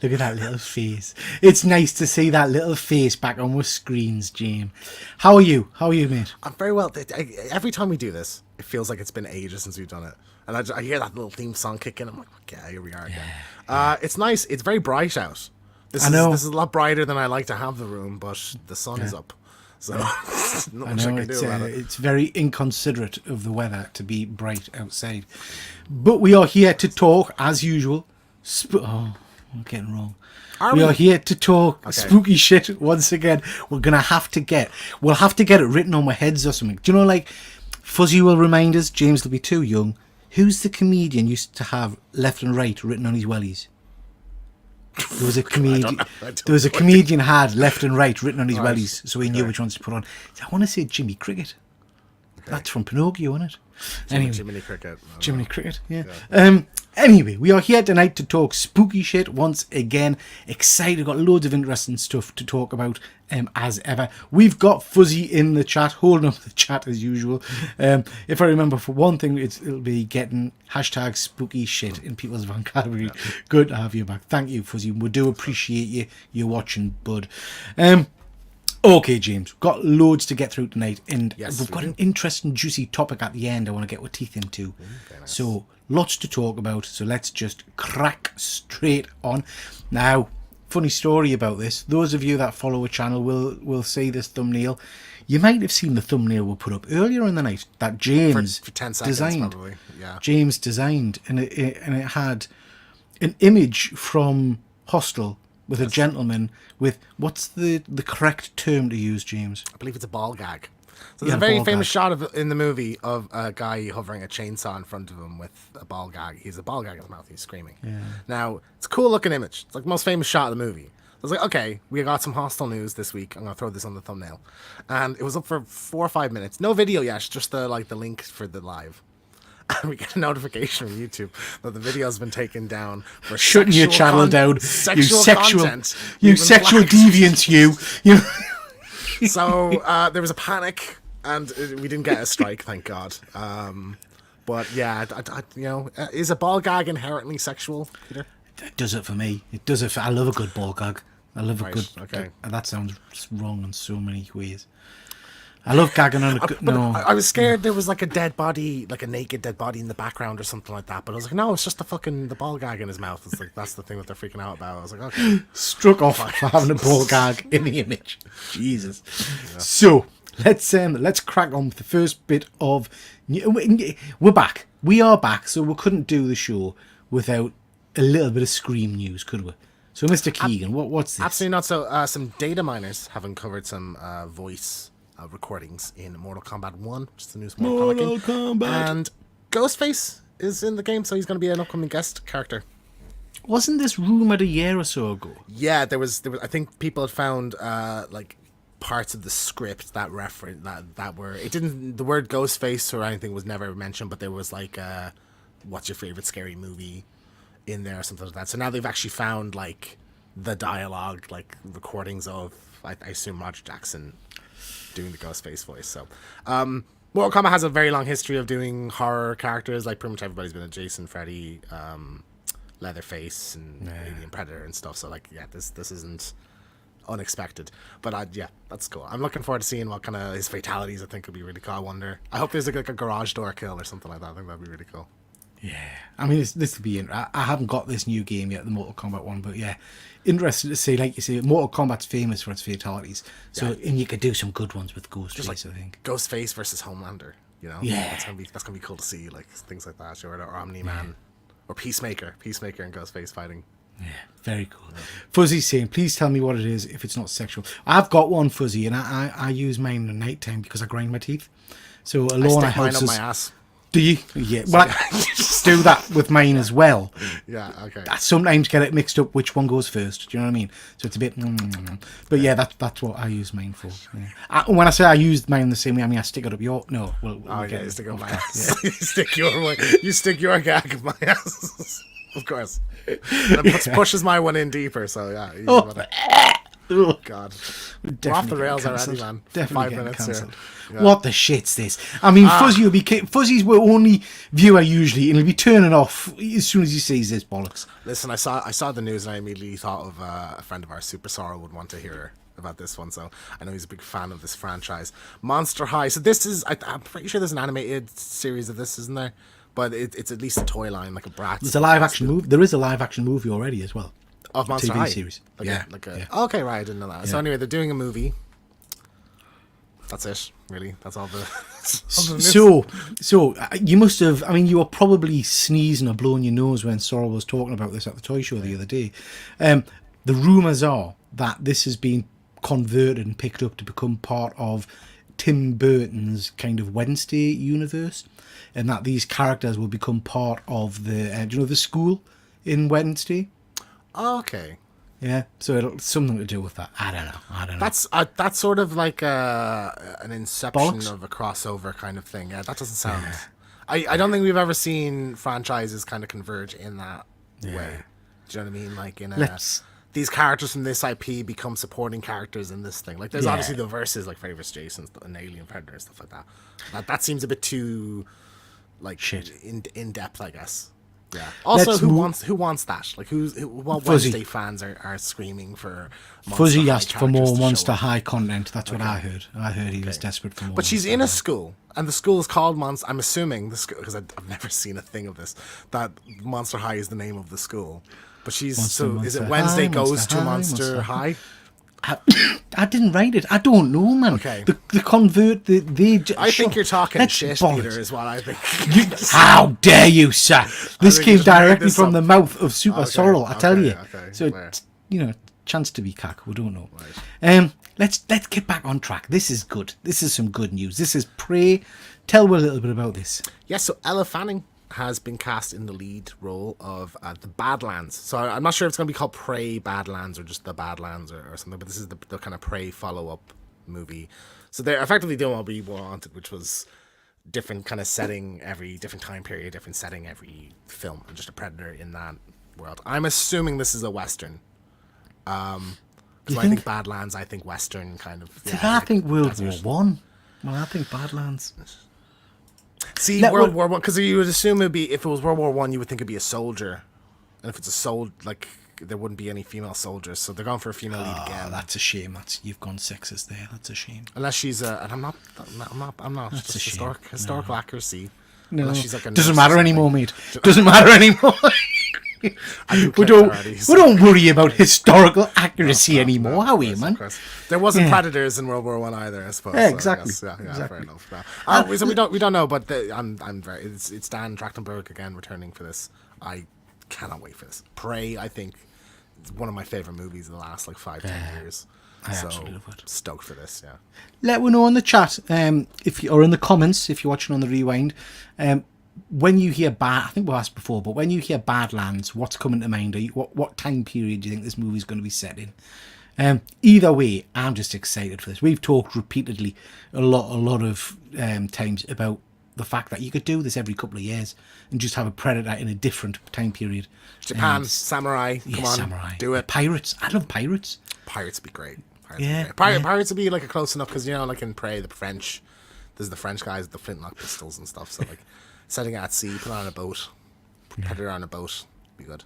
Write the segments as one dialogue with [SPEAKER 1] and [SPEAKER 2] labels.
[SPEAKER 1] Look at that little face. It's nice to see that little face back on with screens, James. How are you? How are you, mate?
[SPEAKER 2] I'm very well. Every time we do this, it feels like it's been ages since we've done it. And I hear that little theme song kick in. I'm like, okay, here we are again. It's nice. It's very bright out. This is a lot brighter than I like to have the room, but the sun is up. So not much I can do about it.
[SPEAKER 1] It's very inconsiderate of the weather to be bright outside. But we are here to talk, as usual. I'm getting wrong. We are here to talk spooky shit once again. We'll have to get it written on our heads or something. Do you know, like, Fuzzy will remind us, James will be too young. Who's the comedian used to have left and right written on his wellies? There was a comedian. Comedian had left and right written on his wellies, so he knew which ones to put on. I want to say Jimmy Cricket. Okay. That's from Pinocchio, isn't it?
[SPEAKER 2] Jiminy Cricket.
[SPEAKER 1] Jiminy Cricket. Yeah. Anyway, we are here tonight to talk spooky shit once again. Excited, got loads of interesting stuff to talk about as ever. We've got Fuzzy in the chat, holding up the chat as usual. If I remember, for one thing, it'll be getting hashtag spooky shit in people's vocabulary. Yeah. Good to have you back. Thank you, Fuzzy. We do appreciate you watching, bud. Okay, James, we've got loads to get through tonight, and we've got an interesting, juicy topic at the end I want to get our teeth into. Nice. So, lots to talk about, so let's just crack straight on. Now, funny story about this. Those of you that follow our channel will see this thumbnail. You might have seen the thumbnail we put up earlier in the night that James
[SPEAKER 2] for 10 seconds,
[SPEAKER 1] designed.
[SPEAKER 2] Probably. Yeah.
[SPEAKER 1] James designed, and it had an image from Hostel with a gentleman with, what's the correct term to use, James?
[SPEAKER 2] I believe it's a ball gag. So there's a very famous shot in the movie of a guy hovering a chainsaw in front of him with a ball gag. He's a ball gag in his mouth. He's screaming. Yeah. Now, it's a cool looking image. It's like the most famous shot of the movie. I was like, okay, we got some Hostel news this week. I'm going to throw this on the thumbnail. And it was up for 4 or 5 minutes. No video yet, just the link for the live. And we get a notification from YouTube that the video's been taken down for
[SPEAKER 1] shutting your channel down.
[SPEAKER 2] Sexual content.
[SPEAKER 1] You sexual deviant, you.
[SPEAKER 2] So there was a panic, and we didn't get a strike, thank God. But yeah, is a ball gag inherently sexual, Peter?
[SPEAKER 1] It does it for me. It does it. I love a good ball gag. I love a good.
[SPEAKER 2] Okay.
[SPEAKER 1] That sounds wrong in so many ways. I love gagging on a good... No.
[SPEAKER 2] I was scared there was like a dead body, like a naked dead body in the background or something like that. But I was like, no, it's just the ball gag in his mouth. It's like, that's the thing that they're freaking out about. I was like, okay.
[SPEAKER 1] Struck off for having a ball gag in the image. Jesus. Yeah. So, let's crack on with the first bit of... We're back. We are back, so we couldn't do the show without a little bit of Scream news, could we? So, Mr. Keegan, what's this?
[SPEAKER 2] Absolutely not. So, some data miners have uncovered some voice... recordings in Mortal Kombat 1, which is the newest Mortal Kombat. And Ghostface is in the game, so he's going to be an upcoming guest character.
[SPEAKER 1] Wasn't this rumored a year or so ago?
[SPEAKER 2] Yeah, there was. I think people had found like parts of the script that reference that were. It didn't. The word Ghostface or anything was never mentioned, but there was like, "What's your favorite scary movie?" in there or something like that. So now they've actually found like the dialogue, like recordings of, I assume, Roger Jackson doing the Ghostface voice. So Mortal Kombat has a very long history of doing horror characters. Like pretty much everybody's been a Jason, Freddy, Leatherface, and Alien Predator and stuff. So like, yeah, this isn't unexpected. But yeah, that's cool. I'm looking forward to seeing what kind of his fatalities I think would be really cool. I wonder. I hope there's like a garage door kill or something like that. I think that'd be really cool.
[SPEAKER 1] Yeah, I mean, this would be. I haven't got this new game yet, the Mortal Kombat one, but yeah, interested to see. Like you say, Mortal Kombat's famous for its fatalities, so and you could do some good ones with Ghostface. Like, I think
[SPEAKER 2] Ghostface versus Homelander. You know, that's gonna be cool to see, like things like that, or Omni-Man, or Peacemaker and Ghostface fighting.
[SPEAKER 1] Yeah, very cool. Yeah. Fuzzy's saying, please tell me what it is if it's not sexual. I've got one, Fuzzy, and I use mine at night time because I grind my teeth. So Alona helps us.
[SPEAKER 2] Up my ass.
[SPEAKER 1] Do you? Yeah. Well, I do that with mine as well.
[SPEAKER 2] Yeah, okay.
[SPEAKER 1] I sometimes get it mixed up which one goes first. Do you know what I mean? So it's a bit... But yeah, that's what I use mine for. Yeah. When I say I use mine the same way, I mean I stick it up your... No. We'll
[SPEAKER 2] get it. Stick it up my ass. Yeah. You stick your gag up my ass. Of course. And it pushes my one in deeper, so yeah.
[SPEAKER 1] Ugh.
[SPEAKER 2] God.
[SPEAKER 1] We're
[SPEAKER 2] We're off the
[SPEAKER 1] definitely
[SPEAKER 2] rails
[SPEAKER 1] getting
[SPEAKER 2] already,
[SPEAKER 1] cancelled.
[SPEAKER 2] man.
[SPEAKER 1] Definitely
[SPEAKER 2] 5
[SPEAKER 1] getting
[SPEAKER 2] minutes
[SPEAKER 1] cancelled.
[SPEAKER 2] here. Yeah.
[SPEAKER 1] What the shit's this? I mean, Fuzzy's our only viewer usually, and he'll be turning off as soon as he sees this bollocks.
[SPEAKER 2] Listen, I saw the news and I immediately thought of a friend of ours, Super Sorrow, would want to hear about this one. So I know he's a big fan of this franchise, Monster High. So this is, I'm pretty sure there's an animated series of this, isn't there? But it's at least a toy line, like a Bratz.
[SPEAKER 1] There's a live action movie. There is a live action movie already as well.
[SPEAKER 2] Of Monster
[SPEAKER 1] TV
[SPEAKER 2] High
[SPEAKER 1] series.
[SPEAKER 2] Like
[SPEAKER 1] Yeah,
[SPEAKER 2] yeah. Okay, right. I didn't know that. So anyway, they're doing a movie. That's it, really. That's all the.
[SPEAKER 1] So you must have. I mean, you were probably sneezing or blowing your nose when Sorrel was talking about this at the toy show the other day. The rumours are that this has been converted and picked up to become part of Tim Burton's kind of Wednesday universe, and that these characters will become part of the the school in Wednesday.
[SPEAKER 2] Oh, okay.
[SPEAKER 1] Yeah, so it'll something to do with that. I don't know.
[SPEAKER 2] That's sort of like an inception
[SPEAKER 1] Bollocks?
[SPEAKER 2] of a crossover kind of thing. Yeah, that doesn't sound. I don't think we've ever seen franchises kind of converge in that way. Do you know what I mean? Like in these characters from this IP become supporting characters in this thing. Like there's obviously the verses like Freddy vs. Jason and Alien Predator and stuff like that. That seems a bit too like in depth, I guess. Yeah. Also, who wants that? Like, what Wednesday fans are screaming for?
[SPEAKER 1] Fuzzy asked for more Monster High content. That's what I heard. I heard he was desperate for more.
[SPEAKER 2] But she's in a school, and the school is called Monster. I'm assuming the school because I've never seen a thing of this. That Monster High is the name of the school. But she's is it Wednesday goes to Monster High?
[SPEAKER 1] I didn't write it. I don't know, man.
[SPEAKER 2] Okay.
[SPEAKER 1] The convert,
[SPEAKER 2] I think you're talking shit, Peter, is what I think.
[SPEAKER 1] How dare you, sir? This came directly from the mouth of Super Sorrel, I tell you.
[SPEAKER 2] Okay,
[SPEAKER 1] so, chance to be cack. We don't know. Right. Let's get back on track. This is good. This is some good news. This is Prey. Tell me a little bit about this.
[SPEAKER 2] Yes, so Ella Fanning has been cast in the lead role of the Badlands. So I'm not sure if it's going to be called Prey Badlands or just the Badlands or something, but this is the kind of Prey follow-up movie. So they're effectively doing what we wanted, which was different kind of setting every different time period, different setting every film, and just a predator in that world. I'm assuming this is a Western. Because I think Badlands, I think Western kind of.
[SPEAKER 1] I think World War One. Well, I think Badlands.
[SPEAKER 2] See, World War One, because you would assume it'd be, if it was World War One, you would think it'd be a soldier, and if it's a soldier, like there wouldn't be any female soldiers, so they're going for a female lead again.
[SPEAKER 1] That's a shame. You've gone sexist there. That's a shame.
[SPEAKER 2] Unless she's and I'm not.
[SPEAKER 1] That's
[SPEAKER 2] just historical accuracy.
[SPEAKER 1] No,
[SPEAKER 2] unless she's like a
[SPEAKER 1] doesn't matter anymore, mate. Doesn't matter anymore. We don't worry about historical accuracy anymore, are we, man?
[SPEAKER 2] There wasn't predators in World War One either, I suppose.
[SPEAKER 1] Yeah, exactly.
[SPEAKER 2] Yeah, fair enough. So we don't know, but I'm very. It's Dan Trachtenberg again returning for this. I cannot wait for this. Prey, I think, is one of my favorite movies of the last 5-10 years.
[SPEAKER 1] I absolutely would.
[SPEAKER 2] Stoked for this. Yeah.
[SPEAKER 1] Let me know in the chat, or in the comments if you're watching on the rewind. When you hear I think we asked before, but when you hear Badlands, what's coming to mind? What time period do you think this movie's going to be set in? Either way, I'm just excited for this. We've talked repeatedly a lot of times about the fact that you could do this every couple of years and just have a predator in a different time period.
[SPEAKER 2] Japan, samurai, come on,
[SPEAKER 1] samurai.
[SPEAKER 2] Do it.
[SPEAKER 1] Pirates, I love pirates.
[SPEAKER 2] Pirates would be great. Pirates would be like a close enough because like in Prey, the French, there's the French guys with the flintlock pistols and stuff. So setting at sea, put on a boat, predator on a boat, be good.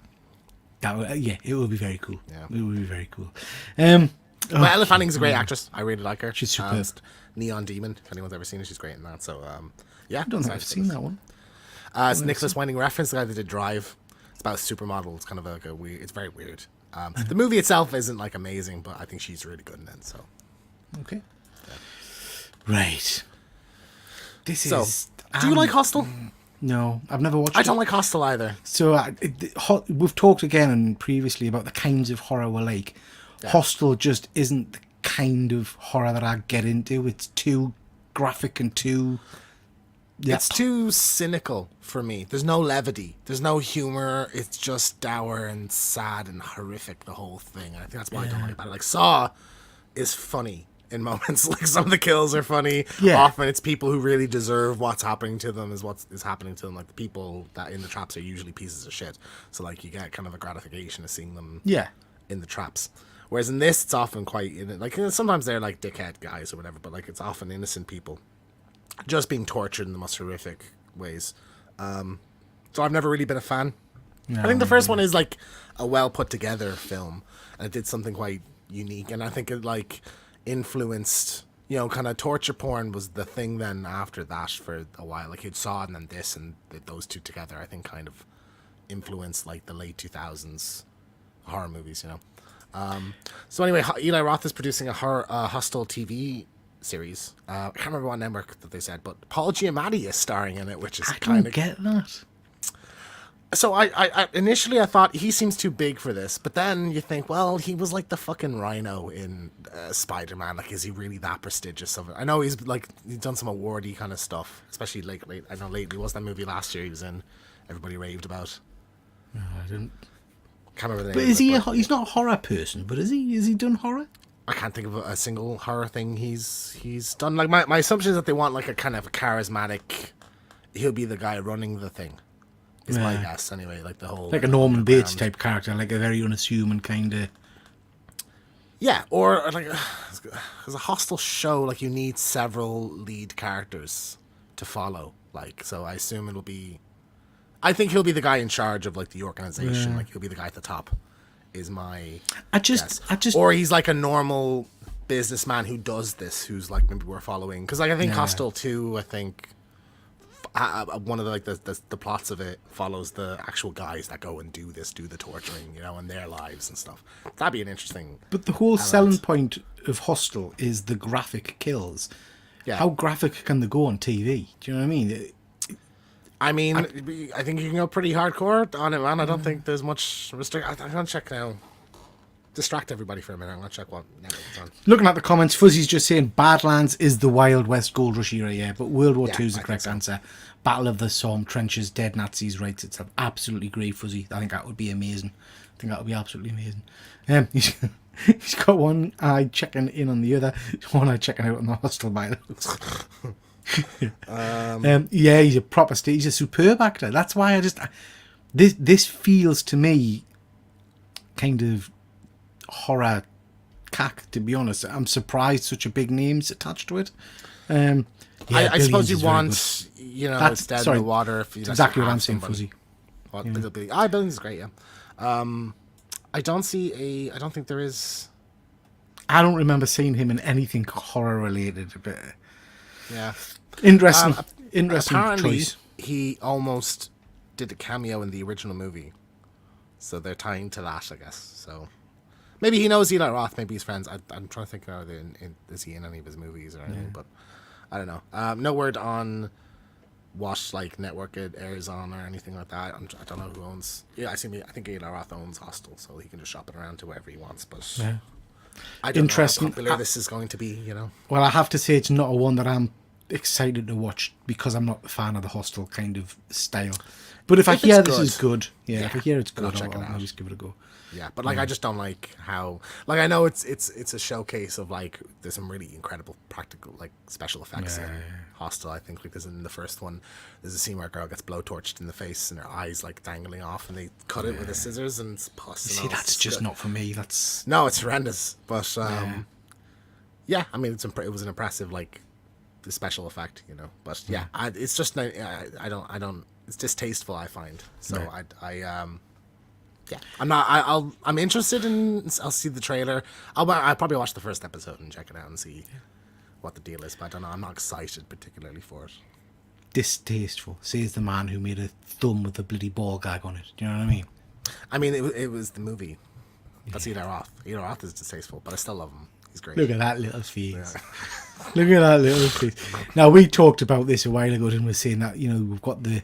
[SPEAKER 1] It would be very cool. Yeah, it would be very cool.
[SPEAKER 2] Ella Fanning's a great actress. I really like her.
[SPEAKER 1] She's superb.
[SPEAKER 2] Neon Demon. If anyone's ever seen her, she's great in that. So
[SPEAKER 1] I don't think I've seen that one.
[SPEAKER 2] It's Nicholas Winding Refn, the guy that did Drive. It's about a supermodel. It's kind of like it's very weird. The movie itself isn't amazing, but I think she's really good in it. So
[SPEAKER 1] okay, right.
[SPEAKER 2] Do you like Hostel?
[SPEAKER 1] No, I've never watched it.
[SPEAKER 2] I don't like Hostel either.
[SPEAKER 1] So we've talked again and previously about the kinds of horror we like. Yeah. Hostel just isn't the kind of horror that I get into. It's too graphic and too...
[SPEAKER 2] Yeah. It's too cynical for me. There's no levity. There's no humor. It's just dour and sad and horrific, the whole thing. And I think that's why I don't like about it. Saw is funny in moments. Some of the kills are funny. Yeah. Often it's people who really deserve what's happening to them is what is happening to them. The people that in the traps are usually pieces of shit. So you get kind of a gratification of seeing them in the traps. Whereas in this, it's often quite like sometimes they're like dickhead guys or whatever, but like it's often innocent people just being tortured in the most horrific ways. So I've never really been a fan.
[SPEAKER 1] No,
[SPEAKER 2] I think the first one is like a well put together film, and it did something quite unique, and I think it like influenced, kind of torture porn was the thing then after that for a while. Like you'd Saw and then this, and those two together I think kind of influenced like the late 2000s horror movies, So anyway, Eli Roth is producing a Hostel TV series. I can't remember what network that they said, but Paul Giamatti is starring in it, which is kind of
[SPEAKER 1] get that.
[SPEAKER 2] So I initially I thought he seems too big for this, but then you think, well, he was like the fucking Rhino in Spider-Man. Like, is he really that prestigious of it? I know he's done some awardy kind of stuff, especially lately. I know lately was that movie last year he was in. Everybody raved about.
[SPEAKER 1] No, I didn't.
[SPEAKER 2] Can't remember the name.
[SPEAKER 1] But is he? He's not a horror person, but is he? Is he done horror?
[SPEAKER 2] I can't think of a single horror thing he's done. Like my assumption is that they want like a kind of a charismatic. He'll be the guy running the thing. Is my guess anyway. Like the whole
[SPEAKER 1] like a Norman Bates type character, like a very unassuming kind of.
[SPEAKER 2] Yeah, or like as a Hostel show, like you need several lead characters to follow. Like, so I assume it'll be. I think he'll be the guy in charge of like the organization. Like he'll be the guy at the top. Is my guess. Or he's like a normal businessman who does this, who's like maybe we're following, because like I think Hostel 2, I think one of the like the plots of it follows the actual guys that go and do the torturing, in their lives and stuff. That'd be an interesting.
[SPEAKER 1] But the whole selling point of Hostel is the graphic kills.
[SPEAKER 2] Yeah.
[SPEAKER 1] How graphic can they go on TV? Do you know what I mean?
[SPEAKER 2] I think you can go pretty hardcore on it, man. I don't think there's much restriction. I'm gonna check now. Distract everybody for a minute. I'm gonna check what network it's on.
[SPEAKER 1] Looking at the comments, Fuzzy's just saying Badlands is the Wild West Gold Rush era, yeah, but World War II is the correct answer. Battle of the Somme trenches, dead Nazis writes itself. Absolutely great, Fuzzy. I think that would be amazing. I think that would be absolutely amazing. He's got one eye checking in on the other, one eye checking out on the Hostel by yeah, he's a proper he's a superb actor. That's why this feels to me kind of horror cack, to be honest. I'm surprised such a big name's attached to it.
[SPEAKER 2] I suppose you want it's dead in the water. If you
[SPEAKER 1] exactly what I'm saying, Fuzzy.
[SPEAKER 2] Billions is great, yeah. I don't think there is.
[SPEAKER 1] I don't remember seeing him in anything horror related, but
[SPEAKER 2] yeah.
[SPEAKER 1] Interesting
[SPEAKER 2] apparently,
[SPEAKER 1] choice.
[SPEAKER 2] He almost did a cameo in the original movie, so they're tying to that, I guess. So maybe he knows Eli Roth, maybe he's friends. I'm trying to think now. Is he in any of his movies or anything? But I don't know. No word on what like network it airs on or anything like that. I don't know who owns. Yeah, I think Eli Roth owns Hostel, so he can just shop it around to wherever he wants. But I don't know how popular this is going to be.
[SPEAKER 1] Well, I have to say it's not a one that I'm excited to watch because I'm not a fan of the Hostel kind of style. But if I hear this is good, if I hear it's good, I'll just give it a go.
[SPEAKER 2] Yeah, but I just don't like how I know it's a showcase of like there's some really incredible practical like special effects in Hostel. I think like there's in the first one there's a scene where a girl gets blowtorched in the face and her eyes like dangling off and they cut it with the scissors and it's pus.
[SPEAKER 1] See, that's just not for me.
[SPEAKER 2] No, it's horrendous. But yeah, I mean it was an impressive like the special effect, But it's just I don't. It's distasteful, I find. So I'm interested in. I'll see the trailer. I'll probably watch the first episode and check it out and see what the deal is. But I don't know. I'm not excited particularly for it.
[SPEAKER 1] Distasteful, says the man who made a thumb with a bloody ball gag on it. Do you know what I mean?
[SPEAKER 2] I mean, it was the movie. That's Eli Roth. Eli Roth is distasteful, but I still love him. He's great.
[SPEAKER 1] Look at that little face. Yeah. Look at that little face. Now, we talked about this a while ago and we're saying that, we've got the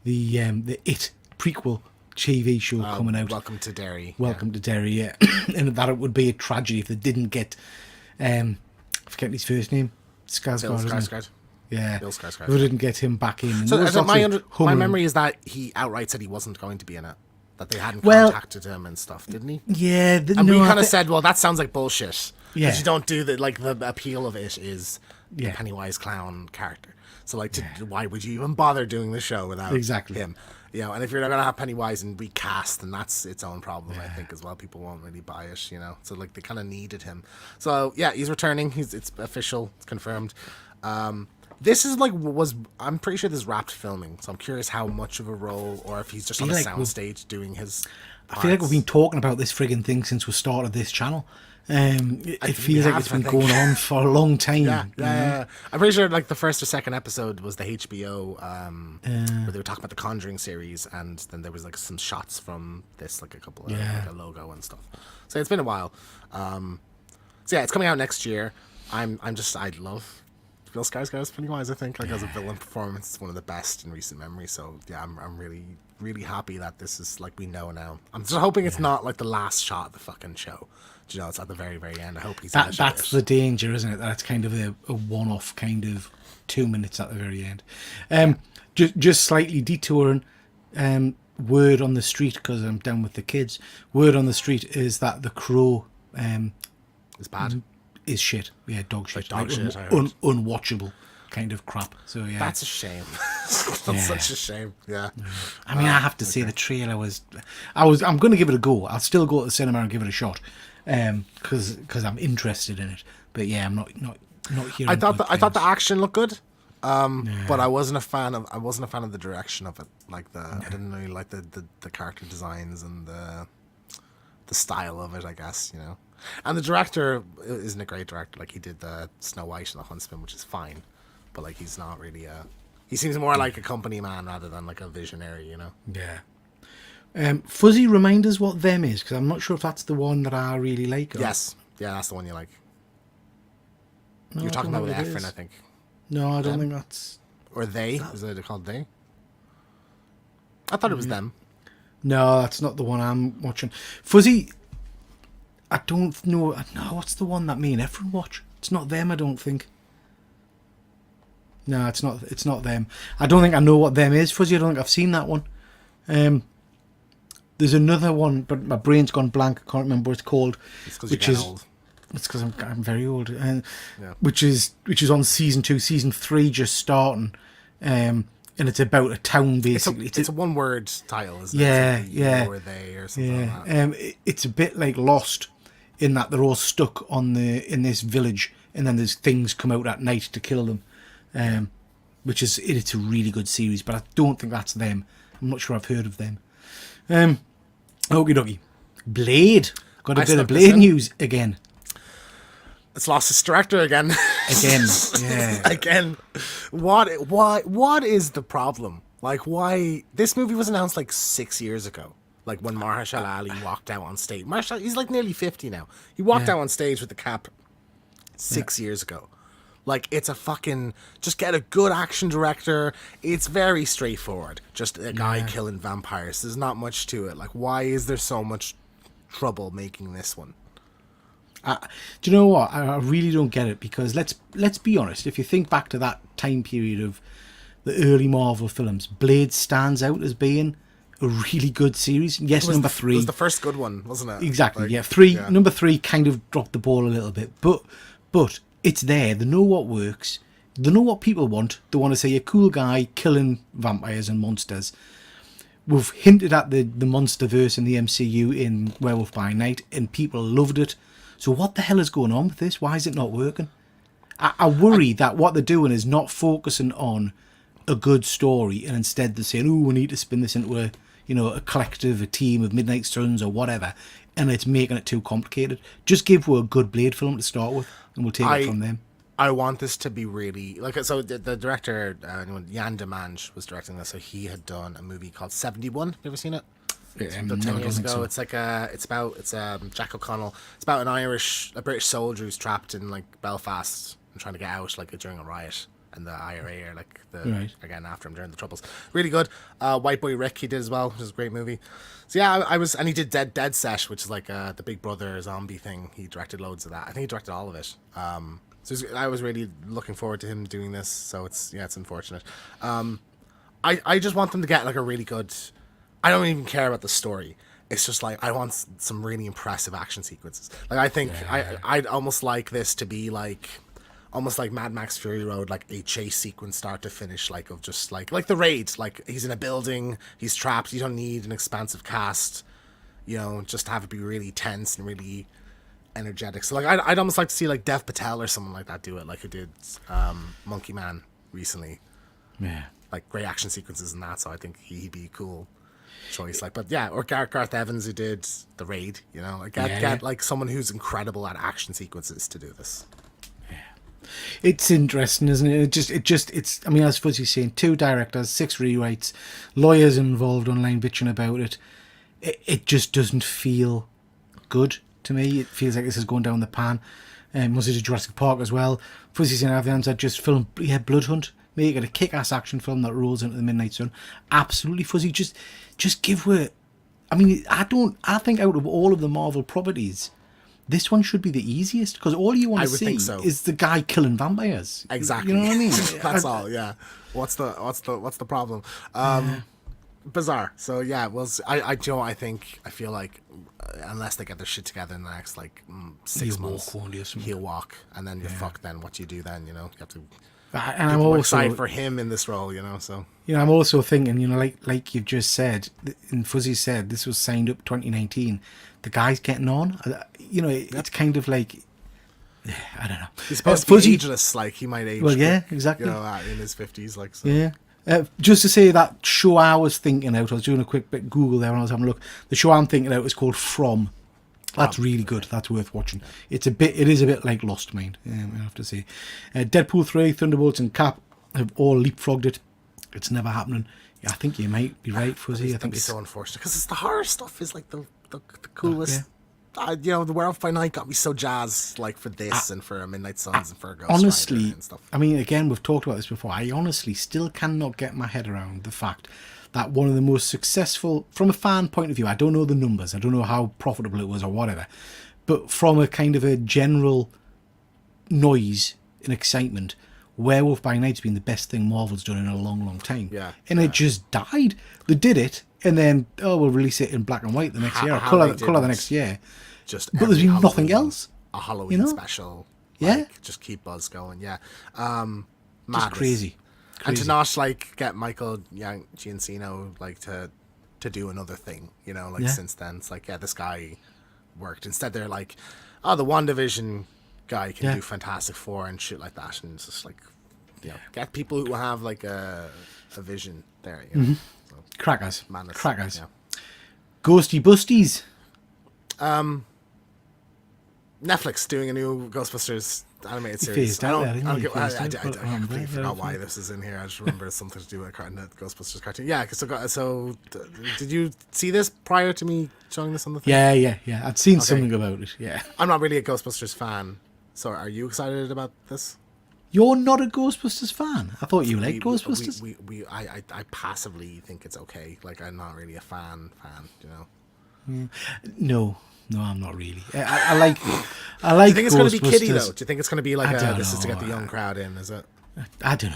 [SPEAKER 1] It prequel TV show coming out.
[SPEAKER 2] Welcome to Derry.
[SPEAKER 1] Welcome to Derry, yeah. And that it would be a tragedy if they didn't get, I forget his first name, Skarsgard. Yeah.
[SPEAKER 2] Bill Skarsgard.
[SPEAKER 1] If we didn't get him back in.
[SPEAKER 2] So my memory is that he outright said he wasn't going to be in it. That they hadn't contacted him and stuff, didn't he?
[SPEAKER 1] Yeah.
[SPEAKER 2] And we kind of said, well, that sounds like bullshit.
[SPEAKER 1] Yeah.
[SPEAKER 2] Because you don't do the appeal of it is
[SPEAKER 1] Yeah.
[SPEAKER 2] Pennywise clown character. So like, why would you even bother doing the show without him? You know, and if you're not gonna have Pennywise and recast, then that's its own problem, I think, as well. People won't really buy it, you know. So like, they kind of needed him. So yeah, he's returning. It's official. It's confirmed. This is like I'm pretty sure this wrapped filming. So I'm curious how much of a role, or if he's just on a soundstage doing his.
[SPEAKER 1] I feel like we've been talking about this frigging thing since we started this channel. It feels like it's been going on for a long time.
[SPEAKER 2] Yeah. I'm pretty sure like the first or second episode was the HBO where they were talking about the Conjuring series, and then there was like some shots from this, like a couple of like a logo and stuff. So it's been a while. So yeah, it's coming out next year. I love Bill Skarsgård as Pennywise. I think like as a villain performance, it's one of the best in recent memory. So yeah, I'm really happy that this is like we know now. I'm just hoping it's not like the last shot of the fucking show. You know, it's at the very, very end. I hope he's
[SPEAKER 1] that's the danger, isn't it? That's kind of a one-off kind of 2 minutes at the very end. Just slightly detouring. Word on the street, because I'm down with the kids. Word on the street is that The Crow
[SPEAKER 2] is bad.
[SPEAKER 1] Is shit. Yeah, dog shit.
[SPEAKER 2] Like dog shit.
[SPEAKER 1] Unwatchable kind of crap. So yeah,
[SPEAKER 2] that's a shame. That's such a shame. Yeah.
[SPEAKER 1] I mean, I have to say the trailer was. I'm going to give it a go. I'll still go to the cinema and give it a shot. Because I'm interested in it, but yeah, I'm not here.
[SPEAKER 2] I thought the action looked good, but I wasn't a fan of the direction of it. Like I didn't really like the character designs and the style of it, I guess, you know. And the director isn't a great director. Like he did the Snow White and the Huntsman, which is fine, but like he's not really he seems more like a company man rather than like a visionary, you know.
[SPEAKER 1] Yeah. Fuzzy, remind us what Them is, because I'm not sure if that's the one that I really like. Or...
[SPEAKER 2] Yes. Yeah, that's the one you like. No, you're talking about with Efren, I think.
[SPEAKER 1] No, I don't think that's...
[SPEAKER 2] Or They? Is it called They? I thought it was Them.
[SPEAKER 1] No, that's not the one I'm watching. Fuzzy, I don't know. No, what's the one that me and Efren watch? It's not Them, I don't think. No, it's not Them. I don't think I know what Them is, Fuzzy. I don't think I've seen that one. There's another one, but my brain's gone blank. I can't remember what it's called.
[SPEAKER 2] It's because you're getting old.
[SPEAKER 1] It's because I'm very old. Which is on season 2, season 3 just starting, and it's about a town basically.
[SPEAKER 2] It's a one-word title, isn't it?
[SPEAKER 1] Yeah.
[SPEAKER 2] Or They or something like that.
[SPEAKER 1] It's a bit like Lost, in that they're all stuck in this village, and then there's things come out at night to kill them. It's a really good series, but I don't think that's Them. I'm not sure I've heard of Them. Okie dokie. Blade. Got a bit of Blade news again.
[SPEAKER 2] It's lost its director again.
[SPEAKER 1] Yeah.
[SPEAKER 2] Again. What is the problem? Like, why? This movie was announced like 6 years ago. Like when Mahershala Ali walked out on stage. He's like nearly 50 now. He walked out on stage with the cap 6 years ago. Like, it's a fucking... Just get a good action director. It's very straightforward. Just a guy killing vampires. There's not much to it. Like, why is there so much trouble making this one?
[SPEAKER 1] Do you know what? I really don't get it, because let's be honest. If you think back to that time period of the early Marvel films, Blade stands out as being a really good series. Yes, number 3.
[SPEAKER 2] It was the first good one, wasn't it?
[SPEAKER 1] Exactly, like, Number 3 kind of dropped the ball a little bit. But it's there. They know what works. They know what people want. They want to see a cool guy killing vampires and monsters. We've hinted at the Monsterverse in the MCU in Werewolf by Night, and people loved it. So what the hell is going on with this? Why is it not working? I worry that what they're doing is not focusing on a good story, and instead they're saying, "Oh, we need to spin this into a collective, a team of Midnight Suns or whatever," and it's making it too complicated. Just give her a good Blade film to start with, and we'll take it from them.
[SPEAKER 2] I want this to be really so. The director, Jan de Mange, was directing this. So he had done a movie called 71. You ever seen it? It's about 10 years ago. So. It's like it's Jack O'Connell. It's about a British soldier who's trapped in like Belfast and trying to get out like during a riot, and the IRA are like again after him during the Troubles. Really good. White Boy Rick he did as well, which is a great movie. So yeah, and he did Dead Set, which is like the Big Brother zombie thing. He directed loads of that. I think he directed all of it. So I was really looking forward to him doing this. So it's unfortunate. I just want them to get like a really good. I don't even care about the story. It's just like I want some really impressive action sequences. Like I think I'd almost like this to be like almost like Mad Max Fury Road, like a chase sequence start to finish, like of just like the raid, like he's in a building, he's trapped. You don't need an expansive cast, just have it be really tense and really energetic. So like I'd almost like to see like Dev Patel or someone like that do it, like who did Monkey Man recently.
[SPEAKER 1] Yeah,
[SPEAKER 2] like great action sequences and that. So I think he'd be a cool choice. Like, but yeah, or Garth Evans who did the raid. Like get like someone who's incredible at action sequences to do this.
[SPEAKER 1] It's interesting, isn't it? It's. I mean, as Fuzzy's saying, 2 directors, 6 rewrites, lawyers involved online bitching about it. It just doesn't feel good to me. It feels like this is going down the pan. Was it a Jurassic Park as well? Fuzzy's saying, "Have the answer? Just film, Blood Hunt. Make it a kick-ass action film that rolls into the midnight sun." Absolutely, Fuzzy. Just give her. I mean, I think out of all of the Marvel properties, this one should be the easiest, because all you want to see is the guy killing vampires.
[SPEAKER 2] Exactly.
[SPEAKER 1] You know what I mean?
[SPEAKER 2] That's all. Yeah. What's the problem? Bizarre. So yeah, well, I feel like unless they get their shit together in the next 6 months, he'll walk, and then you're fucked. Then what do you do then? You have to. And I'm also excited for him in this role. So
[SPEAKER 1] I'm also thinking, like you've just said, and Fuzzy said this was signed up 2019. The guy's getting on. It's kind of like, I don't know.
[SPEAKER 2] He's supposed to be ageless, like he might age.
[SPEAKER 1] Well, yeah, exactly.
[SPEAKER 2] In his 50s, like so.
[SPEAKER 1] Yeah. Just to say that show I was thinking out, I was doing a quick bit of Google there when I was having a look. The show I'm thinking out is called From. That's really good. That's worth watching. It is a bit like Lost, Mind. I have to say. Deadpool 3, Thunderbolts, and Cap have all leapfrogged it. It's never happening. Yeah, I think you might be right, Fuzzy. I think it's
[SPEAKER 2] so unfortunate because the horror stuff is like the coolest. The Werewolf by Night got me so jazzed, like for this and for Midnight Suns and for Ghost
[SPEAKER 1] honestly,
[SPEAKER 2] Rider and stuff.
[SPEAKER 1] I mean, again, we've talked about this before. I honestly still cannot get my head around the fact that one of the most successful, from a fan point of view, I don't know the numbers, I don't know how profitable it was or whatever, but from a kind of a general noise and excitement, Werewolf by Night's been the best thing Marvel's done in a long, long time.
[SPEAKER 2] Yeah.
[SPEAKER 1] And it just died. They did it, and then, we'll release it in black and white the next year, or colour the next year.
[SPEAKER 2] But
[SPEAKER 1] there's been nothing else.
[SPEAKER 2] A Halloween special. Just keep buzz going. Yeah.
[SPEAKER 1] Just crazy.
[SPEAKER 2] And to not get Michael Giacchino to do another thing, since then it's this guy worked. Instead they're like, the WandaVision guy can do Fantastic Four and shit like that, and it's just get people who have a vision there. So,
[SPEAKER 1] Crackers.
[SPEAKER 2] Madness.
[SPEAKER 1] Crackers. Yeah. Ghosty Busties.
[SPEAKER 2] Netflix doing a new Ghostbusters animated series. I completely forgot why this is in here. I just remember something to do with a Ghostbusters cartoon. Yeah, so did you see this prior to me showing this on the thing?
[SPEAKER 1] Yeah. I'd seen something about it, yeah.
[SPEAKER 2] I'm not really a Ghostbusters fan, so are you excited about this?
[SPEAKER 1] You're not a Ghostbusters fan? I thought you liked Ghostbusters.
[SPEAKER 2] I passively think it's okay. I'm not really a fan,
[SPEAKER 1] No, I'm not really. I like. Do you
[SPEAKER 2] think it's going to be kiddie though? Do you think it's going to be this is to get the young crowd in? Is it?
[SPEAKER 1] I don't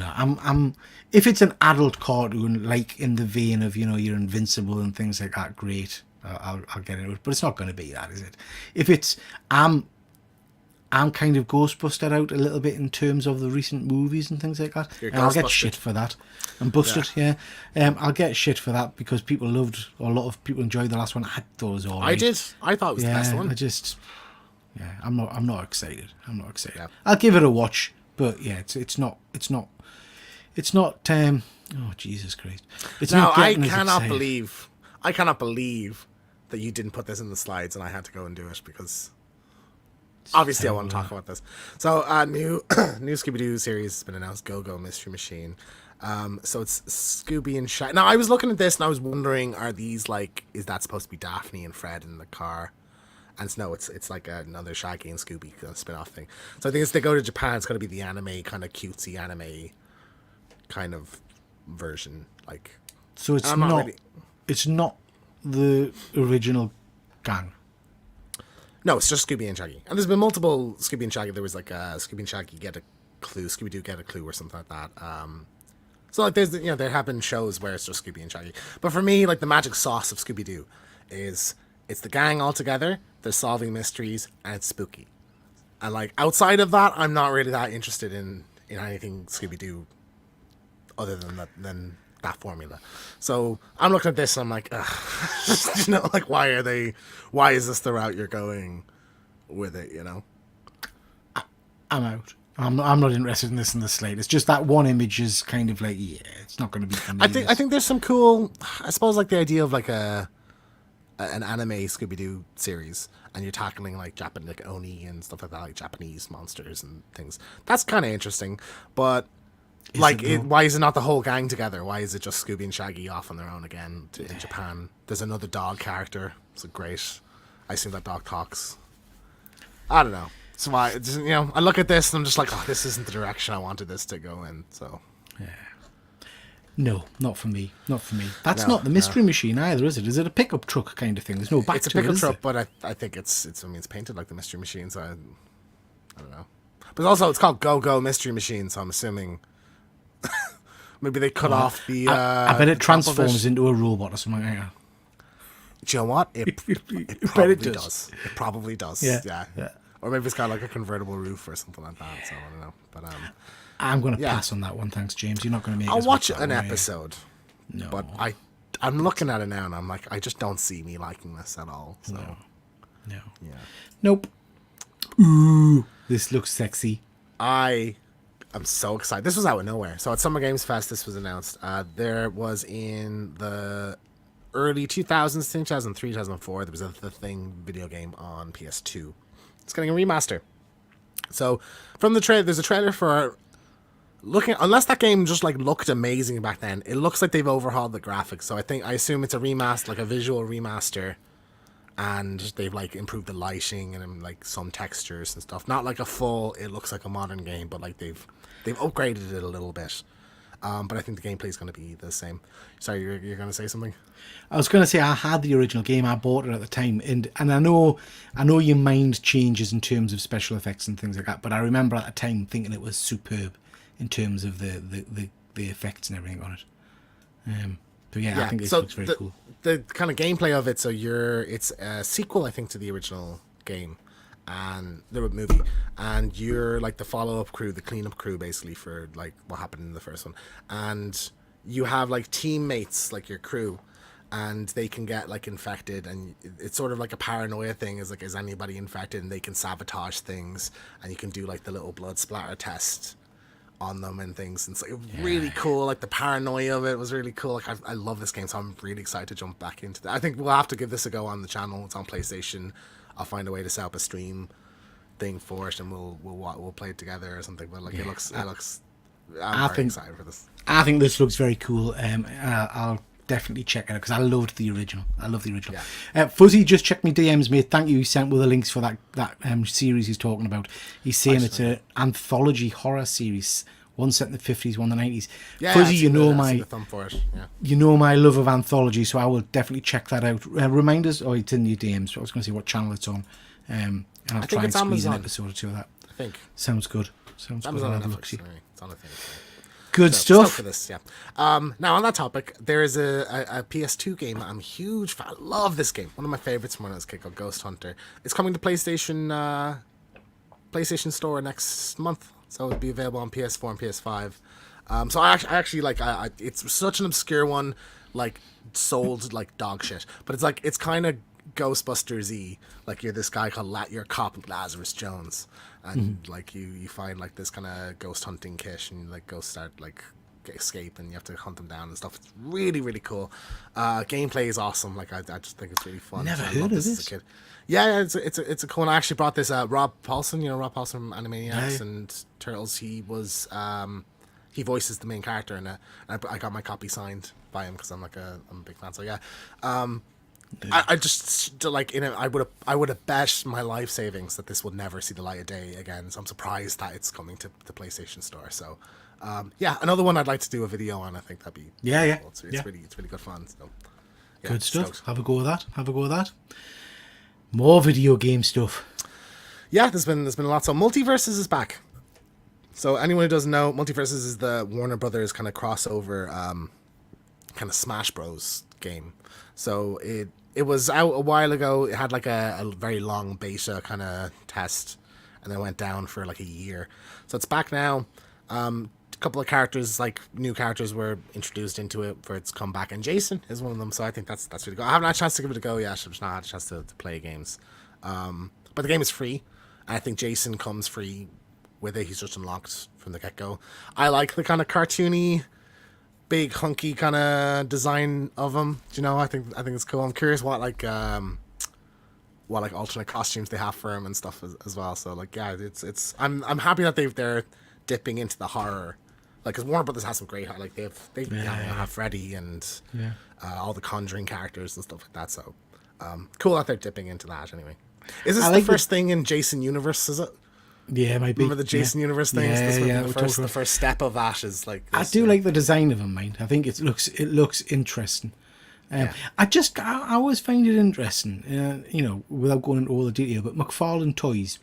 [SPEAKER 1] know. I'm. If it's an adult cartoon, like in the vein of you're Invincible and things like that, great. I'll get into it. But it's not going to be that, is it? If it's I'm kind of Ghostbusted out a little bit in terms of the recent movies and things like that. And I'll get shit for that. I'm busted, yeah. I'll get shit for that because people loved, or a lot of people enjoyed the last one. I thought it was all right.
[SPEAKER 2] I did. I thought it was the best one.
[SPEAKER 1] I'm not excited.
[SPEAKER 2] Yeah.
[SPEAKER 1] I'll give it a watch, but yeah, it's not. Oh Jesus Christ!
[SPEAKER 2] I cannot believe that you didn't put this in the slides and I had to go and do it because. Obviously, I want to talk about this. So, new Scooby-Doo series has been announced, Go-Go Mystery Machine. So it's Scooby and Shaggy. Now, I was looking at this and I was wondering, are these is that supposed to be Daphne and Fred in the car? And no, it's like another Shaggy and Scooby spin-off thing. So I think as they go to Japan, it's going to be the anime, kind of cutesy anime kind of version.
[SPEAKER 1] So it's not the original gang.
[SPEAKER 2] No, it's just Scooby and Shaggy. And there's been multiple Scooby and Shaggy. There was Scooby and Shaggy Get a Clue, Scooby-Doo Get a Clue or something like that. So there's there have been shows where it's just Scooby and Shaggy. But for me, the magic sauce of Scooby-Doo is it's the gang all together, they're solving mysteries, and it's spooky. And like outside of that, I'm not really that interested in anything Scooby-Doo other than that formula. So I'm looking at this and I'm like, ugh. You know, like why is this the route you're going with it, you know?
[SPEAKER 1] I'm out. I'm not interested in this in the slightest. It's just that one image is kind of like, yeah, it's not going to be for me.
[SPEAKER 2] I think there's some cool, I suppose, like the idea of like an anime Scooby-Doo series, and you're tackling like Japanese, like Oni and stuff like that, like Japanese monsters and things. That's kind of interesting, but why is it not the whole gang together? Why is it just Scooby and Shaggy off on their own again in Japan? There's another dog character. It's great. I assume that dog talks. I don't know. So I look at this and I'm just like, oh, this isn't the direction I wanted this to go in. So,
[SPEAKER 1] yeah. No, not for me. Not for me. That's not the mystery machine either, is it? Is it a pickup truck kind of thing? There's no back
[SPEAKER 2] it's a
[SPEAKER 1] to it,
[SPEAKER 2] pickup
[SPEAKER 1] is
[SPEAKER 2] truck,
[SPEAKER 1] there?
[SPEAKER 2] but I think it's painted like the mystery machine. So I don't know. But also it's called Go Go Mystery Machine. So I'm assuming maybe they cut off the.
[SPEAKER 1] I bet it transforms into a robot or something like that.
[SPEAKER 2] Do you know what? It probably does. It probably does. Yeah. Or maybe it's got like a convertible roof or something like that. So I don't know. But
[SPEAKER 1] I'm going to pass on that one. Thanks, James. You're not going to make.
[SPEAKER 2] I'll watch an episode.
[SPEAKER 1] No,
[SPEAKER 2] but I'm looking at it now and I'm like, I just don't see me liking this at all. So
[SPEAKER 1] no.
[SPEAKER 2] Yeah.
[SPEAKER 1] Nope. Ooh, this looks sexy.
[SPEAKER 2] I'm so excited. This was out of nowhere. So at Summer Games Fest, this was announced. There was in the early 2000s, 2003, 2004. There was The Thing video game on PS2. It's getting a remaster. So from the trailer, there's a trailer for unless that game just like looked amazing back then, it looks like they've overhauled the graphics. So I assume it's a remaster, like a visual remaster, and they've like improved the lighting and like some textures and stuff. Not like a full, it looks like a modern game, but like they've upgraded it a little bit. But I think the gameplay is going to be the same. Sorry, you're going to say something?
[SPEAKER 1] I was going to say I had the original game. I bought it at the time, and I know your mind changes in terms of special effects and things like that. But I remember at the time thinking it was superb in terms of the effects and everything on it. So yeah, I think this looks very cool.
[SPEAKER 2] The kind of gameplay of it. So it's a sequel, I think, to the original game and the movie, and you're like the follow-up crew, the cleanup crew, basically, for like what happened in the first one, and you have like teammates, like your crew, and they can get like infected, and it's sort of like a paranoia thing, is like, is anybody infected, and they can sabotage things, and you can do like the little blood splatter test on them and things, and it's like really cool. Like the paranoia of it was really cool. Like I love this game, so I'm really excited to jump back into that. I think we'll have to give this a go on the channel. It's on PlayStation. I'll find a way to set up a stream thing for it, and we'll play it together or something. But like it looks. I'm very excited for this.
[SPEAKER 1] I think this looks very cool. I'll definitely check it out because I loved the original. Yeah. Fuzzy just checked me DMs, mate. Thank you. He sent all the links for that series he's talking about. He's saying it's an anthology horror series. One set in the 50s, one in the 90s.
[SPEAKER 2] Yeah,
[SPEAKER 1] Fuzzy,
[SPEAKER 2] you
[SPEAKER 1] know my love of anthology, so I will definitely check that out. Reminders, it's in your DMs. So I was going to see what channel it's on, and I'll try and squeeze an episode or two of that.
[SPEAKER 2] I think.
[SPEAKER 1] Sounds good.
[SPEAKER 2] Amazon and Netflix. It's on a thing.
[SPEAKER 1] Good stuff.
[SPEAKER 2] For this, yeah. Now on that topic, there is a PS2 game I'm a huge fan. I love this game. One of my favorites from when I was a kid, called Ghost Hunter. It's coming to PlayStation Store next month, so it'll be available on PS4 and PS5. So I actually like. It's such an obscure one, like sold like dog shit. But it's kind of Ghostbusters-y. Like you're this guy called your cop Lazarus Jones, and like you find like this kind of ghost hunting kit, and like go start like escape, and you have to hunt them down and stuff. It's really, really cool. Gameplay is awesome. Like I just think it's really fun.
[SPEAKER 1] Never heard of this
[SPEAKER 2] as a kid. Yeah, it's a cool one. I actually brought this Rob Paulson, Rob Paulson from Animaniacs and Turtles. He was he voices the main character in it, and I got my copy signed by him because I'm a big fan. So yeah, I just like I would have bashed my life savings that this would never see the light of day again. So I'm surprised that it's coming to the PlayStation Store. So another one I'd like to do a video on. I think that'd be cool. It's really good fun. So
[SPEAKER 1] good stuff. Stoked. Have a go with that. More video game stuff.
[SPEAKER 2] Yeah, there's been a lot. So Multiverses is back. So anyone who doesn't know, Multiverses is the Warner Brothers kind of crossover, kind of Smash Bros game. So it was out a while ago. It had like a very long beta kind of test, and and then went down for like a year. So it's back now. A couple of characters, like new characters, were introduced into it for its comeback, and Jason is one of them. So I think that's really good. I haven't had a chance to give it a go yet. I've just not had a chance to play games. But the game is free, and I think Jason comes free with it. He's just unlocked from the get-go. I like the kind of cartoony, big hunky kind of design of him. Do you know? I think it's cool. I'm curious what alternate costumes they have for him and stuff as well. So like, yeah, it's I'm happy that they're dipping into the horror. Like, because Warner Brothers has some great horror. Like they have Freddy and all the Conjuring characters and stuff like that. So cool that they're dipping into that anyway. Is this the first thing in Jason Universe? Is it?
[SPEAKER 1] Yeah, it might be.
[SPEAKER 2] Remember the Jason Universe thing?
[SPEAKER 1] Yeah,
[SPEAKER 2] the first step of that is like.
[SPEAKER 1] I do like the design of him, mate. I think it looks interesting. I always find it interesting, without going into all the detail. But McFarlane Toys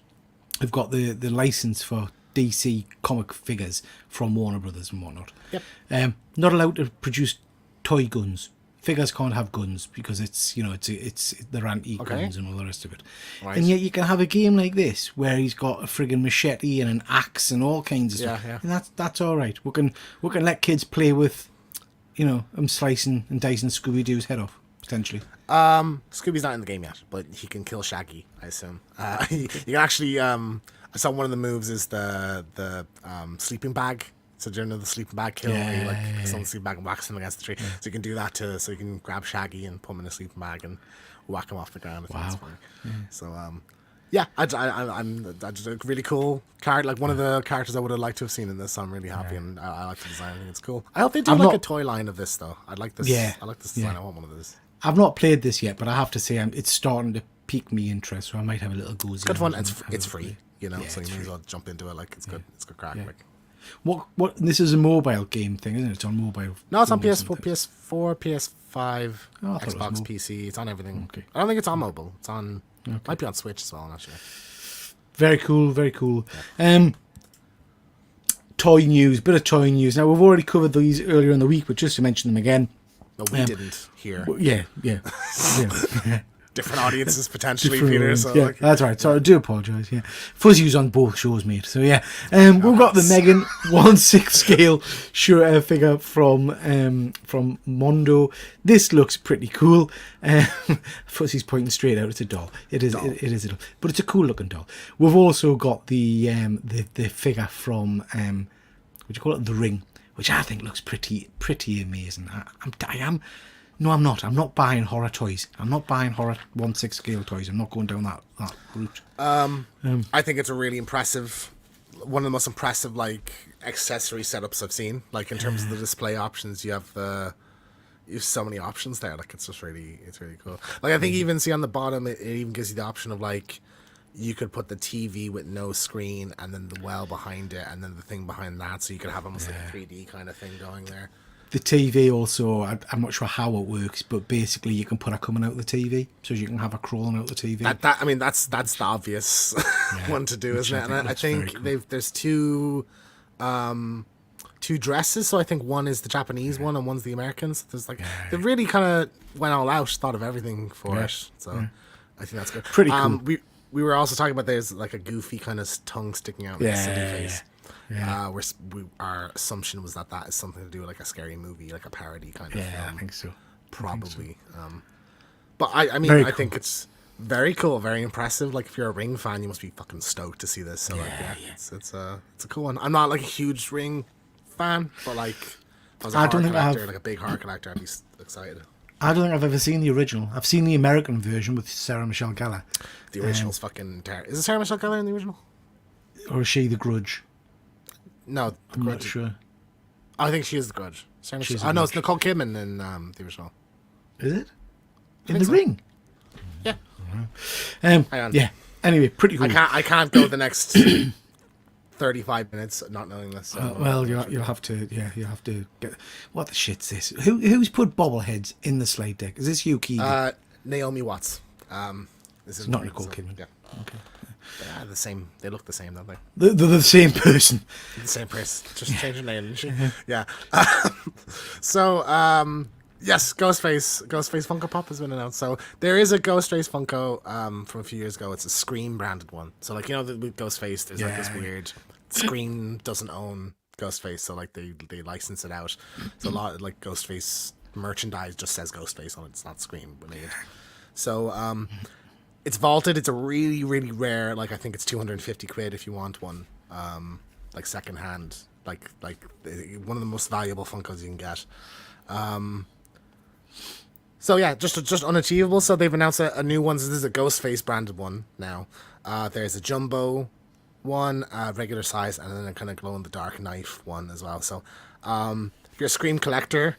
[SPEAKER 1] have got the license for DC comic figures from Warner Brothers and whatnot.
[SPEAKER 2] Yep.
[SPEAKER 1] Not allowed to produce toy guns. Figures can't have guns because it's they're anti-guns and all the rest of it. Right. And yet you can have a game like this where he's got a friggin' machete and an axe and all kinds of stuff. Yeah. And that's all right. We can let kids play with, I'm slicing and dicing Scooby-Doo's head off potentially.
[SPEAKER 2] Scooby's not in the game yet, but he can kill Shaggy, I assume. You can actually. I saw one of the moves is the sleeping bag. So during the sleeping bag kill, where you someone's sleeping bag and whacks him against the tree. So you can do that so you can grab Shaggy and put him in a sleeping bag and whack him off the ground. I think it's funny. So I'm a really cool character. Like one of the characters I would have liked to have seen in this. So I'm really happy, and I like the design. I think it's cool. I hope they do a toy line of this though. I like this. Yeah, I like this design. I want one of those.
[SPEAKER 1] I've not played this yet, but I have to say it's starting to pique me interest. So I might have a little go.
[SPEAKER 2] It's good fun. It's free. So you may as well jump into it. Like it's good. It's good crack. Like.
[SPEAKER 1] What? This is a mobile game thing, isn't it? It's on mobile.
[SPEAKER 2] No, it's on PS4, PS5, Xbox, PC. It's on everything. Okay. I don't think it's on mobile. It's on. Okay. Might be on Switch as well. I'm not sure.
[SPEAKER 1] Very cool. Very cool. Yeah. Toy news. Bit of toy news. Now we've already covered these earlier in the week, but just to mention them again.
[SPEAKER 2] No, we didn't hear.
[SPEAKER 1] Yeah.
[SPEAKER 2] Different audiences potentially, Peter. So
[SPEAKER 1] that's right. Sorry, I do apologise. Yeah, Fuzzy's on both shows, mate. So yeah, we've got the Megan 1/6 scale shooter figure from Mondo. This looks pretty cool. Fuzzy's pointing straight out. It's a doll. It is a doll, but it's a cool looking doll. We've also got the figure from what do you call it? The Ring, which I think looks pretty amazing. No, I'm not. I'm not buying horror toys. I'm not buying horror 1/6 scale toys. I'm not going down that route.
[SPEAKER 2] I think it's a really impressive, one of the most impressive accessory setups I've seen. Like in terms of the display options, you have so many options there. Like it's really cool. Like I think even see on the bottom, it even gives you the option of you could put the TV with no screen and then the well behind it and then the thing behind that, so you could have almost like a 3D kind of thing going there.
[SPEAKER 1] The TV also, I'm not sure how it works, but basically you can put her coming out the TV, so you can have her crawling out the TV.
[SPEAKER 2] That's the obvious one to do, isn't it? And I think cool. There's two dresses, so I think one is the Japanese one and one's the Americans. There's they really kind of went all out, thought of everything for it. So I think that's good.
[SPEAKER 1] Pretty cool.
[SPEAKER 2] We were also talking about there's a goofy kind of tongue sticking out in the city face. Yeah. Our assumption was that is something to do with a scary movie, a parody kind of film.
[SPEAKER 1] Yeah, I think so.
[SPEAKER 2] Probably. But I mean, I think it's very cool, very impressive. If you're a Ring fan, you must be fucking stoked to see this. So it's a cool one. I'm not a huge Ring fan, but if I was a big horror collector, I'd be excited.
[SPEAKER 1] I don't think I've ever seen the original. I've seen the American version with Sarah Michelle Gellar.
[SPEAKER 2] The original's fucking terrible. Is it Sarah Michelle Gellar in the original?
[SPEAKER 1] Or is she the Grudge?
[SPEAKER 2] No,
[SPEAKER 1] I'm not sure.
[SPEAKER 2] I think she is the Grudge. No, it's Nicole Kidman in the original.
[SPEAKER 1] Is it? In the Ring?
[SPEAKER 2] Yeah.
[SPEAKER 1] Hang on. Yeah. Anyway, pretty cool.
[SPEAKER 2] I can't go the next 35 minutes not knowing this. So
[SPEAKER 1] well, you'll have to. Yeah, you'll have to get. What the shit's this? Who's put bobbleheads in the slide deck? Is this you, Keegan?
[SPEAKER 2] Naomi Watts.
[SPEAKER 1] It's not Nicole Kidman.
[SPEAKER 2] Yeah. Okay. The same. They look the same, don't they?
[SPEAKER 1] They're the same person.
[SPEAKER 2] The same person. Just change her name, didn't she? Yeah. So, Yes, Ghostface Funko Pop has been announced. So there is a Ghostface Funko from a few years ago. It's a Scream branded one. So like with Ghostface, there's like this weird Scream doesn't own Ghostface, so like they license it out. So a lot of like Ghostface merchandise just says Ghostface on it. It's not Scream related. So it's vaulted. It's a really really rare. Like I think it's 250 quid if you want one. Like secondhand. Like one of the most valuable Funkos you can get. So yeah, just unachievable. So they've announced a new one. So this is a Ghostface branded one now. There's a jumbo one, regular size, and then a kind of glow in the dark knife one as well. So if you're a Scream collector,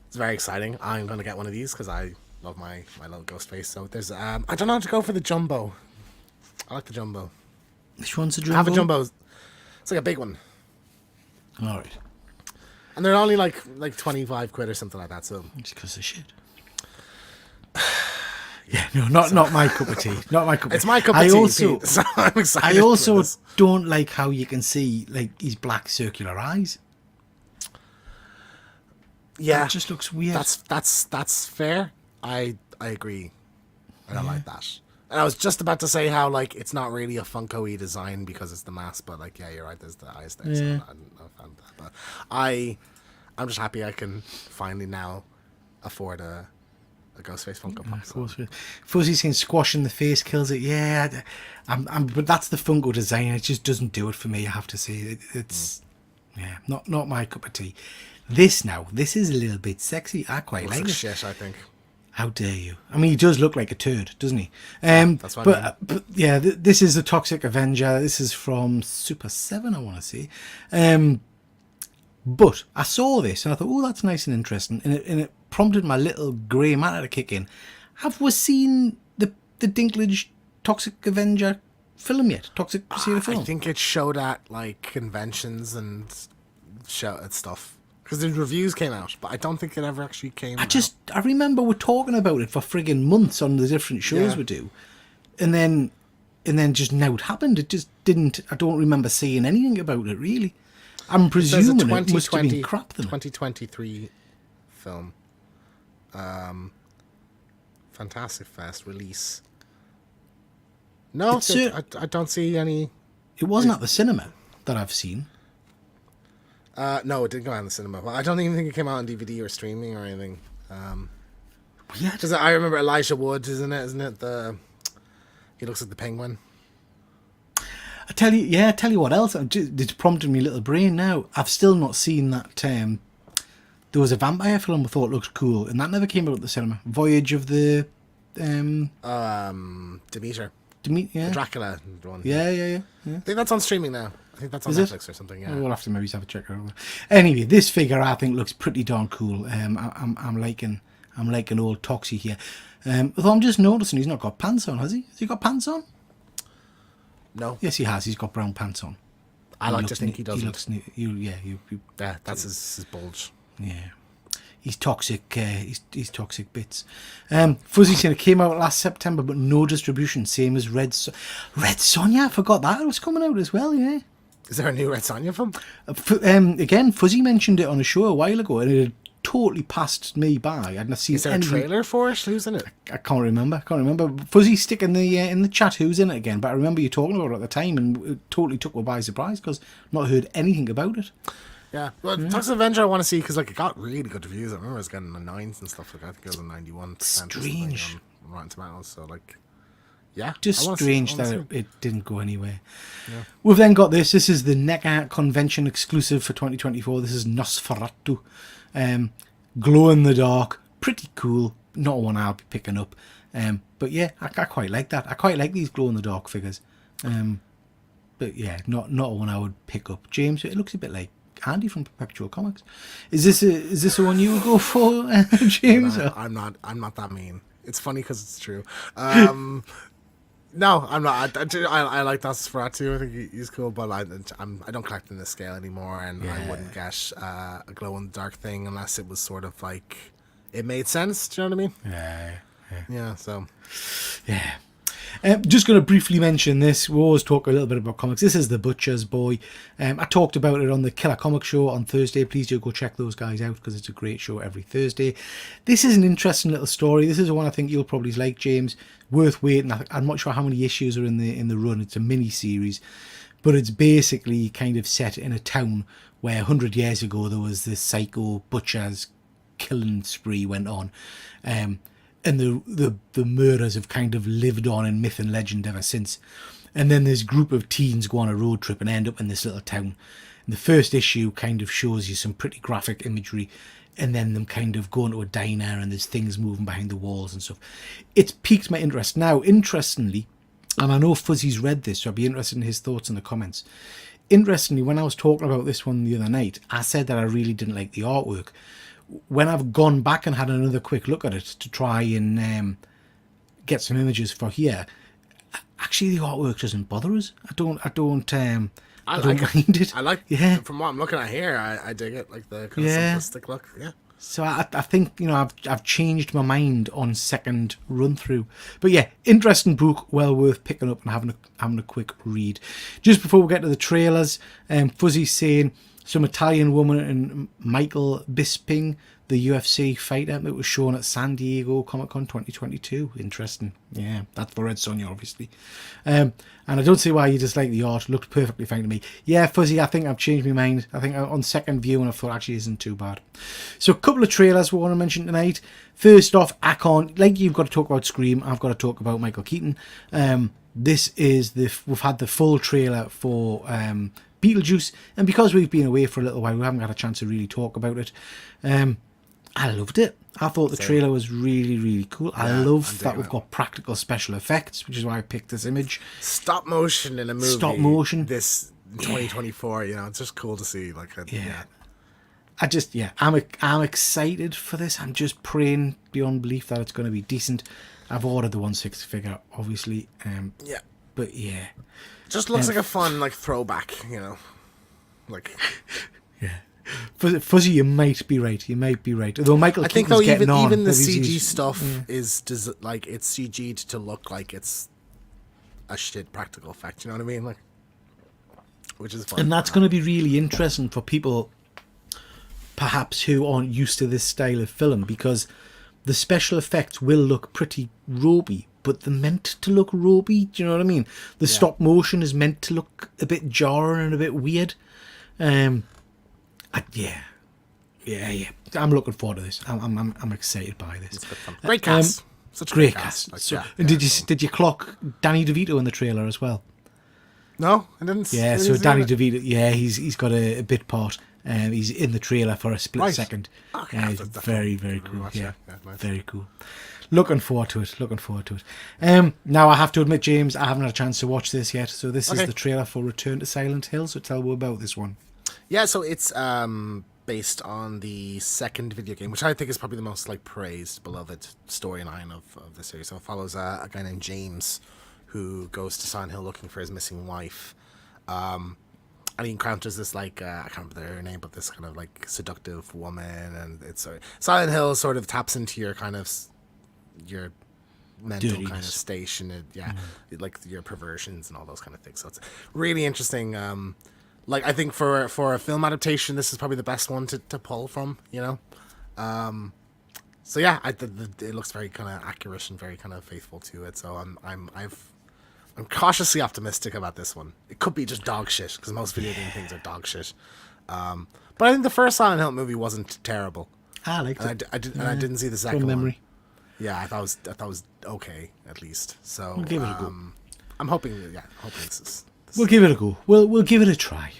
[SPEAKER 2] it's very exciting. I'm gonna get one of these because I love my little Ghostface. So there's I don't know how to go for the jumbo. I like the jumbo.
[SPEAKER 1] Which one's a jumbo?
[SPEAKER 2] I have a jumbo. It's like a big one.
[SPEAKER 1] All right.
[SPEAKER 2] And they're only like 25 quid or something like that. So
[SPEAKER 1] just because of shit. Yeah, no, not my cup of tea. Not my cup of tea.
[SPEAKER 2] It's my cup of tea, Pete, so I'm excited.
[SPEAKER 1] I also don't like how you can see like his black circular eyes.
[SPEAKER 2] Yeah,
[SPEAKER 1] it just looks weird.
[SPEAKER 2] That's fair. I agree. I don't like that. And I was just about to say how like it's not really a Funko-y design because it's the mask, but like yeah, you're right. There's the eyes there. So I don't know if I'm that, but I'm just happy I can finally now afford a Ghostface Funko Pop. So.
[SPEAKER 1] Fuzzy saying squash in the face kills it. Yeah, but that's the Funko design. It just doesn't do it for me. I have to say it's not my cup of tea. This is a little bit sexy. I quite like it.
[SPEAKER 2] Shit, I think.
[SPEAKER 1] How dare you? I mean, he does look like a turd, doesn't he?
[SPEAKER 2] That's what I mean.
[SPEAKER 1] But yeah, this is the Toxic Avenger. This is from Super 7, I want to say. But I saw this and I thought, oh, that's nice and interesting. And it prompted my little grey matter to kick in. Have we seen the Dinklage Toxic Avenger film yet? Toxic Crusader film?
[SPEAKER 2] I think it showed at like conventions and stuff. Because the reviews came out, but I don't think it ever actually came out.
[SPEAKER 1] I remember we're talking about it for friggin' months on the different shows we do. And then just now it happened. It just didn't. I don't remember seeing anything about it, really. I'm presuming it must have been crap then.
[SPEAKER 2] 2023 film. Fantastic Fest release. No, I don't see any.
[SPEAKER 1] It wasn't at the cinema that I've seen.
[SPEAKER 2] No, it didn't go out in the cinema. Well, I don't even think it came out on DVD or streaming or anything.
[SPEAKER 1] Yeah,
[SPEAKER 2] because I remember Elijah Wood, isn't it? He looks like the Penguin.
[SPEAKER 1] I tell you what else. It's prompted me little brain now. I've still not seen that. There was a vampire film I thought looked cool, and that never came out at the cinema. Voyage of the
[SPEAKER 2] Demeter.
[SPEAKER 1] Yeah.
[SPEAKER 2] The Dracula one.
[SPEAKER 1] Yeah.
[SPEAKER 2] I think that's on streaming now. I think that's on Netflix or something. Yeah.
[SPEAKER 1] We'll have to maybe have a check out. Anyway, this figure I think looks pretty darn cool. I'm liking old Toxie here. Although I'm just noticing he's not got pants on, has he? Has he got pants on?
[SPEAKER 2] No.
[SPEAKER 1] Yes, he has. He's got brown pants on.
[SPEAKER 2] I like to think he doesn't.
[SPEAKER 1] He looks.
[SPEAKER 2] Yeah, that's his bulge.
[SPEAKER 1] Yeah. He's toxic. He's toxic bits. Fuzzy saying it came out last September, but no distribution. Same as Red Sonja. I forgot that it was coming out as well. Yeah.
[SPEAKER 2] Is there a new Red Sonja film?
[SPEAKER 1] Again, Fuzzy mentioned it on a show a while ago, and it had totally passed me by. I hadn't seen.
[SPEAKER 2] Is there a trailer for it? Who's in it?
[SPEAKER 1] I can't remember. Fuzzy stick in the chat who's in it again, but I remember you talking about it at the time, and it totally took me by surprise because I've not heard anything about it.
[SPEAKER 2] Yeah, well, Toxic Avenger I want to see because like it got really good reviews. I remember it was getting the 9s and stuff. Like I think it was a 91%.
[SPEAKER 1] Strange.
[SPEAKER 2] On Rotten Tomatoes. So like, yeah,
[SPEAKER 1] just strange that it didn't go anywhere.
[SPEAKER 2] Yeah.
[SPEAKER 1] We've then got this. This is the NECA convention exclusive for 2024. This is Nosferatu, glow in the dark, pretty cool. Not one I'll be picking up, but yeah, I quite like that. I quite like these glow in the dark figures, but yeah, not one I would pick up. James, it looks a bit like Andy from Perpetual Comics. Is this the one you would go for, James?
[SPEAKER 2] I'm not that mean. It's funny because it's true. No, I'm not. I like Nosferatu. I think he's cool, but I don't collect in this scale anymore, and I wouldn't get a glow in the dark thing unless it was sort of like it made sense. Do you know what I mean?
[SPEAKER 1] Yeah.
[SPEAKER 2] So
[SPEAKER 1] yeah. Just going to briefly mention this. We always talk a little bit about comics. This is The Butcher's Boy. I talked about it on the Killer Comic Show on Thursday. Please do go check those guys out because it's a great show every Thursday. This is an interesting little story. This is one I think you'll probably like, James. Worth waiting. I'm not sure how many issues are in the run. It's a mini series, but it's basically kind of set in a town where 100 years ago there was this psycho butcher's killing spree went on. And the murders have kind of lived on in myth and legend ever since. And then this group of teens go on a road trip and end up in this little town. And the first issue kind of shows you some pretty graphic imagery, and then them kind of going to a diner and there's things moving behind the walls and stuff. It's piqued my interest. Now, interestingly, and I know Fuzzy's read this, so I'd be interested in his thoughts in the comments. Interestingly, when I was talking about this one the other night, I said that I really didn't like the artwork. When I've gone back and had another quick look at it to try and get some images for here, actually the artwork doesn't bother us. I don't mind it.
[SPEAKER 2] I like,
[SPEAKER 1] yeah.
[SPEAKER 2] From what I'm looking at here, I dig it, like the kind of simplistic look. Yeah.
[SPEAKER 1] So I think, you know, I've changed my mind on second run through. But yeah, interesting book, well worth picking up and having a quick read. Just before we get to the trailers, Fuzzy's saying some Italian woman and Michael Bisping, the UFC fighter that was shown at San Diego Comic-Con 2022. Interesting. Yeah, that's for Red Sonja, obviously. And I don't see why you dislike the art. It looked perfectly fine to me. Yeah, Fuzzy, I think I've changed my mind. I think on second view, and I thought actually isn't too bad. So a couple of trailers we want to mention tonight. First off, I can't, like you've got to talk about Scream, I've got to talk about Michael Keaton. This is we've had the full trailer for Beetlejuice, and because we've been away for a little while, we haven't had a chance to really talk about it. I loved it. I thought the trailer was really, really cool. I love that we've got practical special effects, which is why I picked this image.
[SPEAKER 2] Stop motion in a movie.
[SPEAKER 1] Stop motion.
[SPEAKER 2] This 2024, you know, it's just cool to see. Like,
[SPEAKER 1] I'm excited for this. I'm just praying beyond belief that it's going to be decent. I've ordered the 1/6 figure, obviously. But yeah,
[SPEAKER 2] just looks like a fun like throwback, you know, like.
[SPEAKER 1] Yeah. Fuzzy, you might be right. Although Michael Keaton's
[SPEAKER 2] though
[SPEAKER 1] getting on.
[SPEAKER 2] Even the CG stuff is like it's CG'd to look like it's a shit practical effect. You know what I mean? Like, which is fun.
[SPEAKER 1] And that's going to be really interesting for people, perhaps who aren't used to this style of film, because the special effects will look pretty ropey, but they're meant to look ropey. Do you know what I mean? The stop motion is meant to look a bit jarring and a bit weird. Yeah. I'm looking forward to this. I'm excited by this.
[SPEAKER 2] Great cast. Such a
[SPEAKER 1] great cast. Like, did you clock Danny DeVito in the trailer as well?
[SPEAKER 2] No, I didn't.
[SPEAKER 1] Yeah, so Danny DeVito. Yeah, he's got a bit part. He's in the trailer for a split second.
[SPEAKER 2] Okay,
[SPEAKER 1] it's very, very cool. Yeah,
[SPEAKER 2] nice.
[SPEAKER 1] Very cool. Looking forward to it. Now I have to admit, James, I haven't had a chance to watch this yet. So this is the trailer for Return to Silent Hill. So tell me about this one.
[SPEAKER 2] Yeah, so it's based on the second video game, which I think is probably the most like praised, beloved storyline of the series. So it follows a guy named James who goes to Silent Hill looking for his missing wife. And he encounters this like I can't remember her name, but this kind of like seductive woman, and it's Silent Hill sort of taps into your kind of your mental
[SPEAKER 1] Dirtiness.
[SPEAKER 2] kind of station, like your perversions and all those kind of things. So it's really interesting. Like I think for a film adaptation, this is probably the best one to pull from, you know. So yeah, it looks very kind of accurate and very kind of faithful to it. So I'm cautiously optimistic about this one. It could be just dog shit because most video game things are dog shit. But I think the first Silent Hill movie wasn't terrible.
[SPEAKER 1] I liked it.
[SPEAKER 2] I didn't see the second
[SPEAKER 1] memory.
[SPEAKER 2] one. Yeah, I thought it was okay at least. So
[SPEAKER 1] We'll give it a go.
[SPEAKER 2] I'm hoping this is.
[SPEAKER 1] We'll give it a go. We'll give it a try.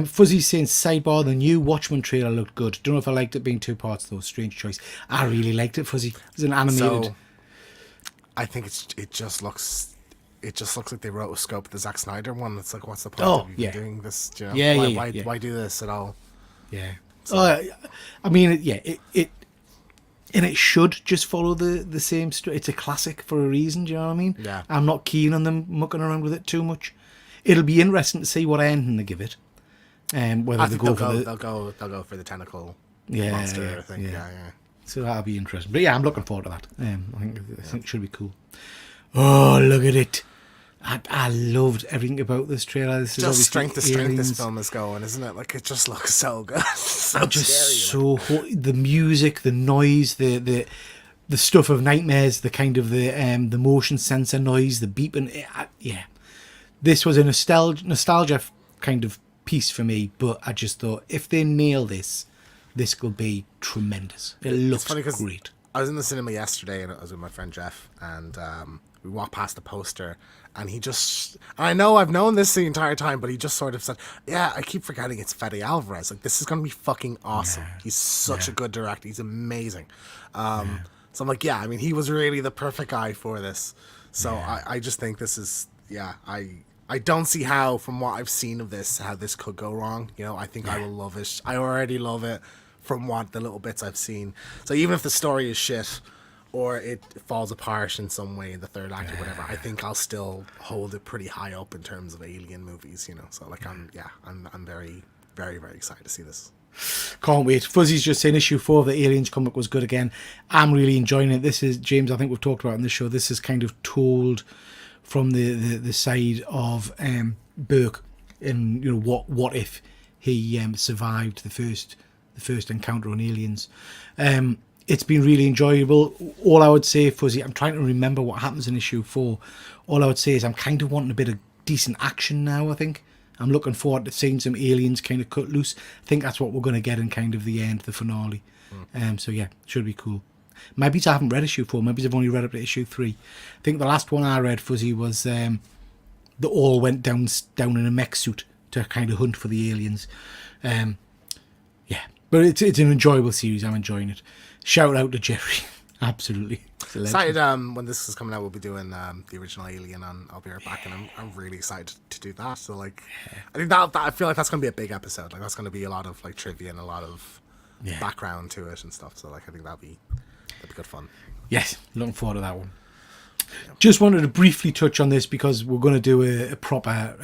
[SPEAKER 1] Fuzzy's saying, sidebar, the new Watchmen trailer looked good. Don't know if I liked it being two parts though. Strange choice. I really liked it, Fuzzy. It's an animated.
[SPEAKER 2] So, I think it just looks like they wrote a scope of the Zack Snyder one. It's like, what's the point of you doing this? You know? Why do this at all?
[SPEAKER 1] Yeah. So. I mean, it and it should just follow the same story. It's a classic for a reason. Do you know what I mean?
[SPEAKER 2] Yeah.
[SPEAKER 1] I'm not keen on them mucking around with it too much. It'll be interesting to see what ending they give it. Whether they'll
[SPEAKER 2] go for the tentacle monster thing. Yeah.
[SPEAKER 1] So that'll be interesting. But yeah, I'm looking forward to that. I think it should be cool. Oh, look at it. I loved everything about this trailer. This is
[SPEAKER 2] Just strength to strength
[SPEAKER 1] aliens.
[SPEAKER 2] this film is going, isn't it? Like, it just looks so good. So
[SPEAKER 1] Just
[SPEAKER 2] scary.
[SPEAKER 1] the music, the noise, the stuff of nightmares, the kind of the motion sensor noise, the beeping. Yeah, this was a nostalgia kind of piece for me. But I just thought if they nail this, this could be tremendous. It looks
[SPEAKER 2] funny 'cause
[SPEAKER 1] great.
[SPEAKER 2] I was in the cinema yesterday and I was with my friend Jeff, and we walked past the poster, and he just, I know I've known this the entire time, but he just sort of said, yeah, I keep forgetting it's Fede Alvarez. Like, this is going to be fucking awesome.
[SPEAKER 1] Yeah.
[SPEAKER 2] He's such a good director. He's amazing. So I'm like, yeah, I mean, he was really the perfect guy for this. So I just think this is, I don't see how, from what I've seen of this, how this could go wrong. You know, I think I will love it. I already love it from what the little bits I've seen. So even if the story is shit or it falls apart in some way in the third act or whatever, I think I'll still hold it pretty high up in terms of alien movies, you know. So like I'm very, very, very excited to see this.
[SPEAKER 1] Can't wait. Fuzzy's just saying issue 4 of the Aliens comic was good again. I'm really enjoying it. This is, James, I think we've talked about on this show, this is kind of told from the side of Burke, and you know what if he survived the first encounter on aliens. It's been really enjoyable. All I would say, Fuzzy, I'm trying to remember what happens in issue 4. All I would say is I'm kind of wanting a bit of decent action now. I think I'm looking forward to seeing some aliens kind of cut loose. I think that's what we're going to get in kind of the end, the finale. So yeah, should be cool. Maybe I haven't read issue 4. Maybe I've only read up to issue 3. I think the last one I read, Fuzzy, was they all went down in a mech suit to kind of hunt for the aliens. Yeah, but it's an enjoyable series. I'm enjoying it. Shout out to Jerry. Absolutely.
[SPEAKER 2] Excited when this is coming out, we'll be doing the original Alien on I'll Be Right Back, and I'm really excited to do that. So like, I think that I feel like that's going to be a big episode. Like, that's going to be a lot of like trivia and a lot of background to it and stuff. So like, I think that'd be good fun.
[SPEAKER 1] Yes, looking forward to that one. Just wanted to briefly touch on this because we're going to do a proper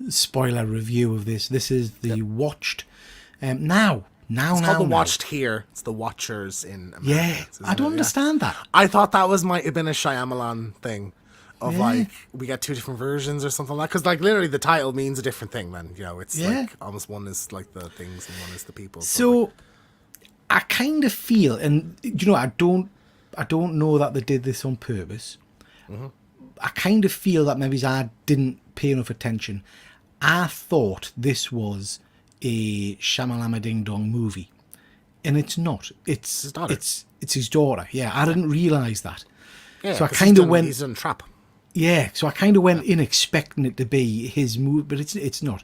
[SPEAKER 1] spoiler review of this. This is the Watched. It's
[SPEAKER 2] called the Watched here. It's the Watchers in America.
[SPEAKER 1] Yeah, I don't understand that.
[SPEAKER 2] I thought that might have been a Shyamalan thing of like, we get 2 different versions or something like that. Because like literally the title means a different thing then. You know, it's like almost one is like the things and one is the people.
[SPEAKER 1] So I kind of feel, and you know, I don't know that they did this on purpose. Mm-hmm. I kind of feel that maybe I didn't pay enough attention. I thought this was a Shamalama Ding Dong movie, and it's not. It's his daughter. It's his daughter. Yeah, I didn't realise that.
[SPEAKER 2] Yeah,
[SPEAKER 1] so I kind of went.
[SPEAKER 2] He's in Trap.
[SPEAKER 1] Yeah, so I kind of went in expecting it to be his movie, but it's not.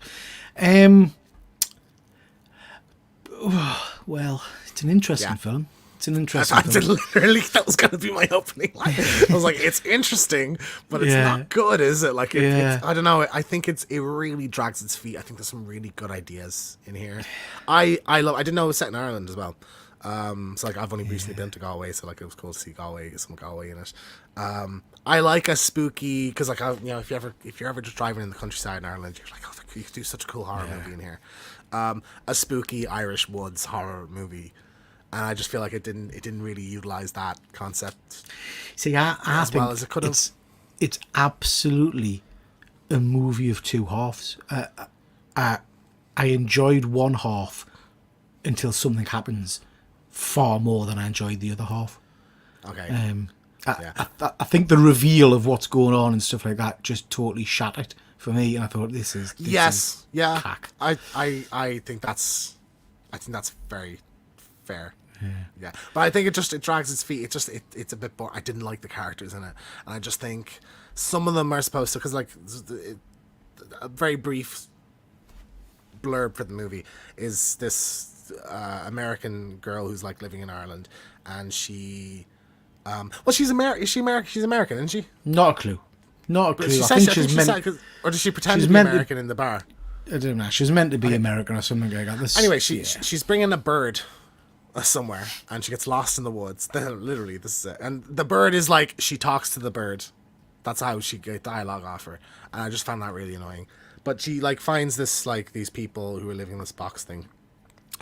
[SPEAKER 1] Well, it's an interesting film. It's an interesting film.
[SPEAKER 2] Literally, that was going to be my opening line. I was like, it's interesting, but it's not good, is it? Like, it's, I don't know. I think it really drags its feet. I think there's some really good ideas in here. I didn't know it was set in Ireland as well. So like, I've only recently been to Galway, so like, it was cool to see Galway, get some Galway in it. I like a spooky, because like, you know, if you're ever just driving in the countryside in Ireland, you're like, oh, you could do such a cool horror movie in here. A spooky Irish woods horror movie. And I just feel like it didn't really utilize that concept.
[SPEAKER 1] See, I
[SPEAKER 2] as
[SPEAKER 1] think
[SPEAKER 2] well as it could have.
[SPEAKER 1] It's absolutely a movie of two halves. I enjoyed one half until something happens far more than I enjoyed the other half.
[SPEAKER 2] Okay.
[SPEAKER 1] I think the reveal of what's going on and stuff like that just totally shattered for me, and I thought this is cack.
[SPEAKER 2] I think that's very fair. Yeah, but I think it drags its feet. It's a bit boring. I didn't like the characters in it, and I just think some of them are supposed to, because like a very brief blurb for the movie is this American girl who's like living in Ireland, and she's American. She's American, isn't she?
[SPEAKER 1] Not a clue. I
[SPEAKER 2] think she's meant, or does she pretend to be American in the bar?
[SPEAKER 1] I don't know. She's meant to be American or something like that.
[SPEAKER 2] Anyway, she's bringing a bird somewhere, and she gets lost in the woods. Literally, this is it. And the bird is like, she talks to the bird. That's how she get dialogue off her. And I just found that really annoying. But she like finds this, like, these people who are living in this box thing,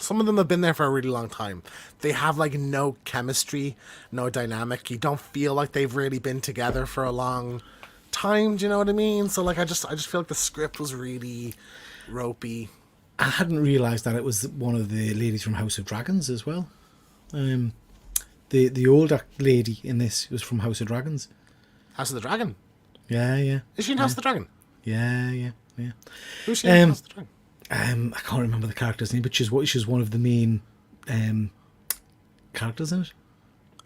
[SPEAKER 2] Some of them have been there for a really long time. They have like no chemistry, no dynamic. You don't feel like they've really been together for a long time. Do you know what I mean? So like, I just feel like the script was really ropey.
[SPEAKER 1] I hadn't realised that it was one of the ladies from House of Dragons as well. The older lady in this was from House of Dragons.
[SPEAKER 2] House of the Dragon.
[SPEAKER 1] Yeah.
[SPEAKER 2] Is she in House of the Dragon?
[SPEAKER 1] Yeah.
[SPEAKER 2] Who's she in House of the Dragon?
[SPEAKER 1] I can't remember the character's name, but she's one of the main characters in it.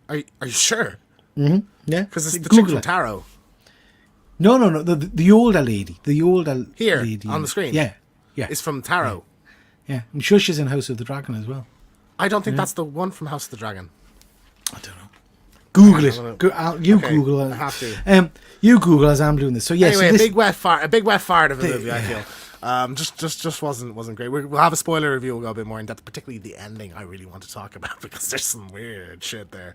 [SPEAKER 2] Are you sure?
[SPEAKER 1] Mm-hmm. Yeah,
[SPEAKER 2] Because it's the
[SPEAKER 1] Google
[SPEAKER 2] chick from
[SPEAKER 1] it.
[SPEAKER 2] Taro.
[SPEAKER 1] No. The older lady. The older
[SPEAKER 2] Here,
[SPEAKER 1] lady
[SPEAKER 2] on the screen.
[SPEAKER 1] Yeah.
[SPEAKER 2] Is from Taro.
[SPEAKER 1] Yeah. I'm sure she's in House of the Dragon as well.
[SPEAKER 2] I don't think that's the one from House of the Dragon.
[SPEAKER 1] I don't know. Google it. You
[SPEAKER 2] Okay,
[SPEAKER 1] Google it.
[SPEAKER 2] I have to.
[SPEAKER 1] You Google as I'm doing this. So yeah.
[SPEAKER 2] Anyway,
[SPEAKER 1] so
[SPEAKER 2] a big wet fart of a movie. I
[SPEAKER 1] yeah.
[SPEAKER 2] feel. Just wasn't great. We'll have a spoiler review. We'll go a bit more in depth, particularly the ending. I really want to talk about because there's some weird shit there.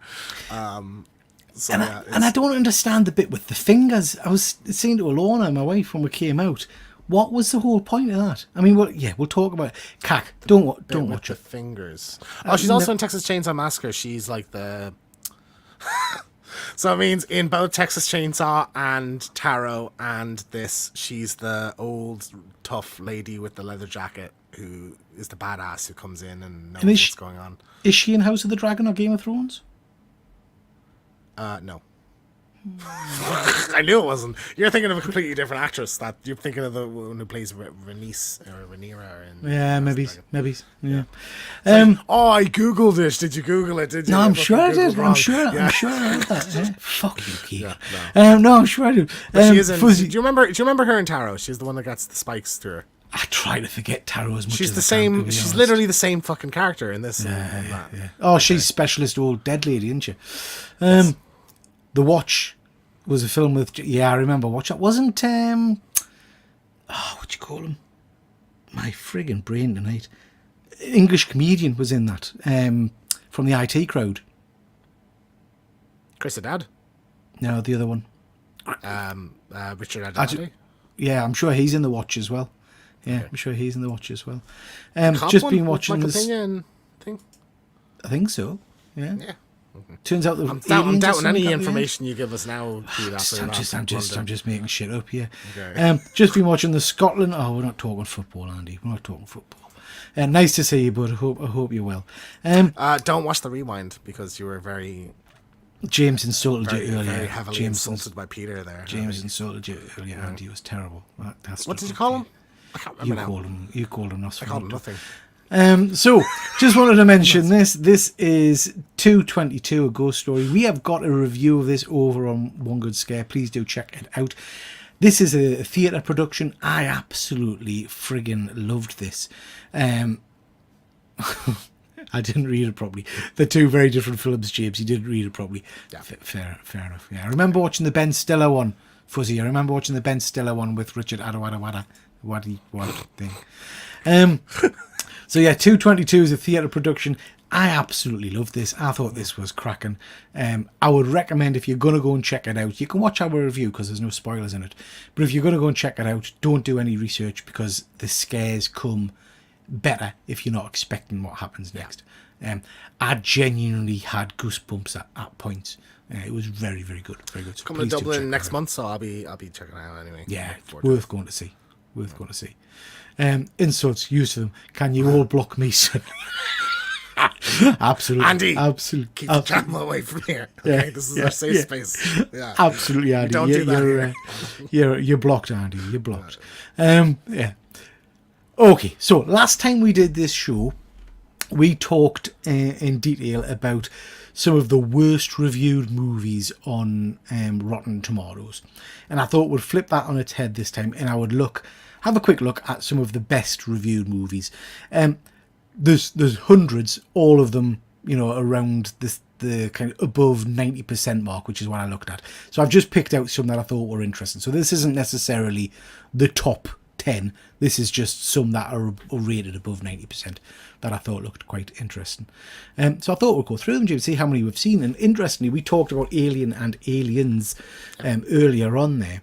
[SPEAKER 2] So,
[SPEAKER 1] and I don't understand the bit with the fingers. I was saying to Alona, my wife, when we came out, what was the whole point of that? I mean, we'll talk about it. Cack, don't watch
[SPEAKER 2] the
[SPEAKER 1] it.
[SPEAKER 2] fingers. Oh, she's also in Texas Chainsaw Massacre. She's like the. So it means in both Texas Chainsaw and Taro and this, she's the old tough lady with the leather jacket who is the badass who comes in and knows what's going on.
[SPEAKER 1] Is she in House of the Dragon or Game of Thrones?
[SPEAKER 2] No. I knew it wasn't. You're thinking of a completely different actress. That you're thinking of the one who plays Rhaenys or Rhaenyra.
[SPEAKER 1] Yeah, maybe. Yeah.
[SPEAKER 2] Oh, I googled it. Did you Google it? Did you?
[SPEAKER 1] No, I'm sure I did. I'm sure I heard that. Yeah. Fuck you, Keith. No, I'm sure I do.
[SPEAKER 2] She is in, do you remember her in Taro? She's the one that gets the spikes through her.
[SPEAKER 1] I try to forget Taro as much
[SPEAKER 2] She's
[SPEAKER 1] as
[SPEAKER 2] the
[SPEAKER 1] I
[SPEAKER 2] same.
[SPEAKER 1] can, to be
[SPEAKER 2] She's
[SPEAKER 1] honest.
[SPEAKER 2] literally the same fucking character in this. And that.
[SPEAKER 1] Yeah. Oh, she's specialist old dead lady, isn't she? Yes. The Watch was a film with. Yeah, I remember Watch. It wasn't. What you call him? My friggin' brain tonight. English comedian was in that. From the IT crowd.
[SPEAKER 2] Chris Haddad.
[SPEAKER 1] No, the other one.
[SPEAKER 2] Richard Haddad.
[SPEAKER 1] Yeah, I'm sure he's in The Watch as well. Yeah, okay. I'm sure he's in The Watch as well.
[SPEAKER 2] Cop
[SPEAKER 1] just
[SPEAKER 2] one
[SPEAKER 1] been watching
[SPEAKER 2] with
[SPEAKER 1] this.
[SPEAKER 2] Thing?
[SPEAKER 1] I think so. Yeah.
[SPEAKER 2] Okay.
[SPEAKER 1] Turns out
[SPEAKER 2] I'm doubting any information you give us now.
[SPEAKER 1] I'm just making shit up here.
[SPEAKER 2] Okay.
[SPEAKER 1] Just been watching the Scotland. Oh, we're not talking football, Andy. We're not talking football. Nice to see you, bud. I hope you're well.
[SPEAKER 2] Don't watch the rewind because you were very.
[SPEAKER 1] James insulted you earlier.
[SPEAKER 2] Very heavily insulted by Peter there.
[SPEAKER 1] James insulted you earlier, Andy. It was terrible.
[SPEAKER 2] What did you call him? I can't remember
[SPEAKER 1] You called him Nosferatu.
[SPEAKER 2] I called him nothing.
[SPEAKER 1] So, just wanted to mention this. This is 222, A Ghost Story. We have got a review of this over on One Good Scare. Please do check it out. This is a theatre production. I absolutely friggin' loved this. I didn't read it properly. They're two very different films, James. You didn't read it properly. Yeah. Fair enough. Yeah, I remember watching the Ben Stiller one, Fuzzy. I remember watching the Ben Stiller one with Richard Waddy thing. So yeah, 222 is a theatre production. I absolutely love this. I thought this was cracking. I would recommend if you're going to go and check it out, you can watch our review because there's no spoilers in it. But if you're going to go and check it out, don't do any research because the scares come better if you're not expecting what happens next. I genuinely had goosebumps at points. It was very, very good. Very good. So
[SPEAKER 2] coming to Dublin next month, so I'll be checking it out anyway.
[SPEAKER 1] Yeah, worth going to see. Insults, use them. Can you all block me, son? Absolutely,
[SPEAKER 2] Andy.
[SPEAKER 1] Absolutely,
[SPEAKER 2] keep the camera away from here. Okay, yeah, this is our safe space. Yeah,
[SPEAKER 1] absolutely, Andy.
[SPEAKER 2] Don't do that.
[SPEAKER 1] You're blocked, Andy. You're blocked. Yeah. Okay, so last time we did this show, we talked in detail about some of the worst reviewed movies on Rotten Tomatoes, and I thought we'd flip that on its head this time, and I would have a quick look at some of the best reviewed movies. There's hundreds, all of them, around the kind of above 90% mark, which is what I looked at. So I've just picked out some that I thought were interesting. So this isn't necessarily the top 10. This is just some that are rated above 90% that I thought looked quite interesting. So I thought we'd go through them, Jim, see how many we've seen. And interestingly, we talked about Alien and Aliens earlier on there.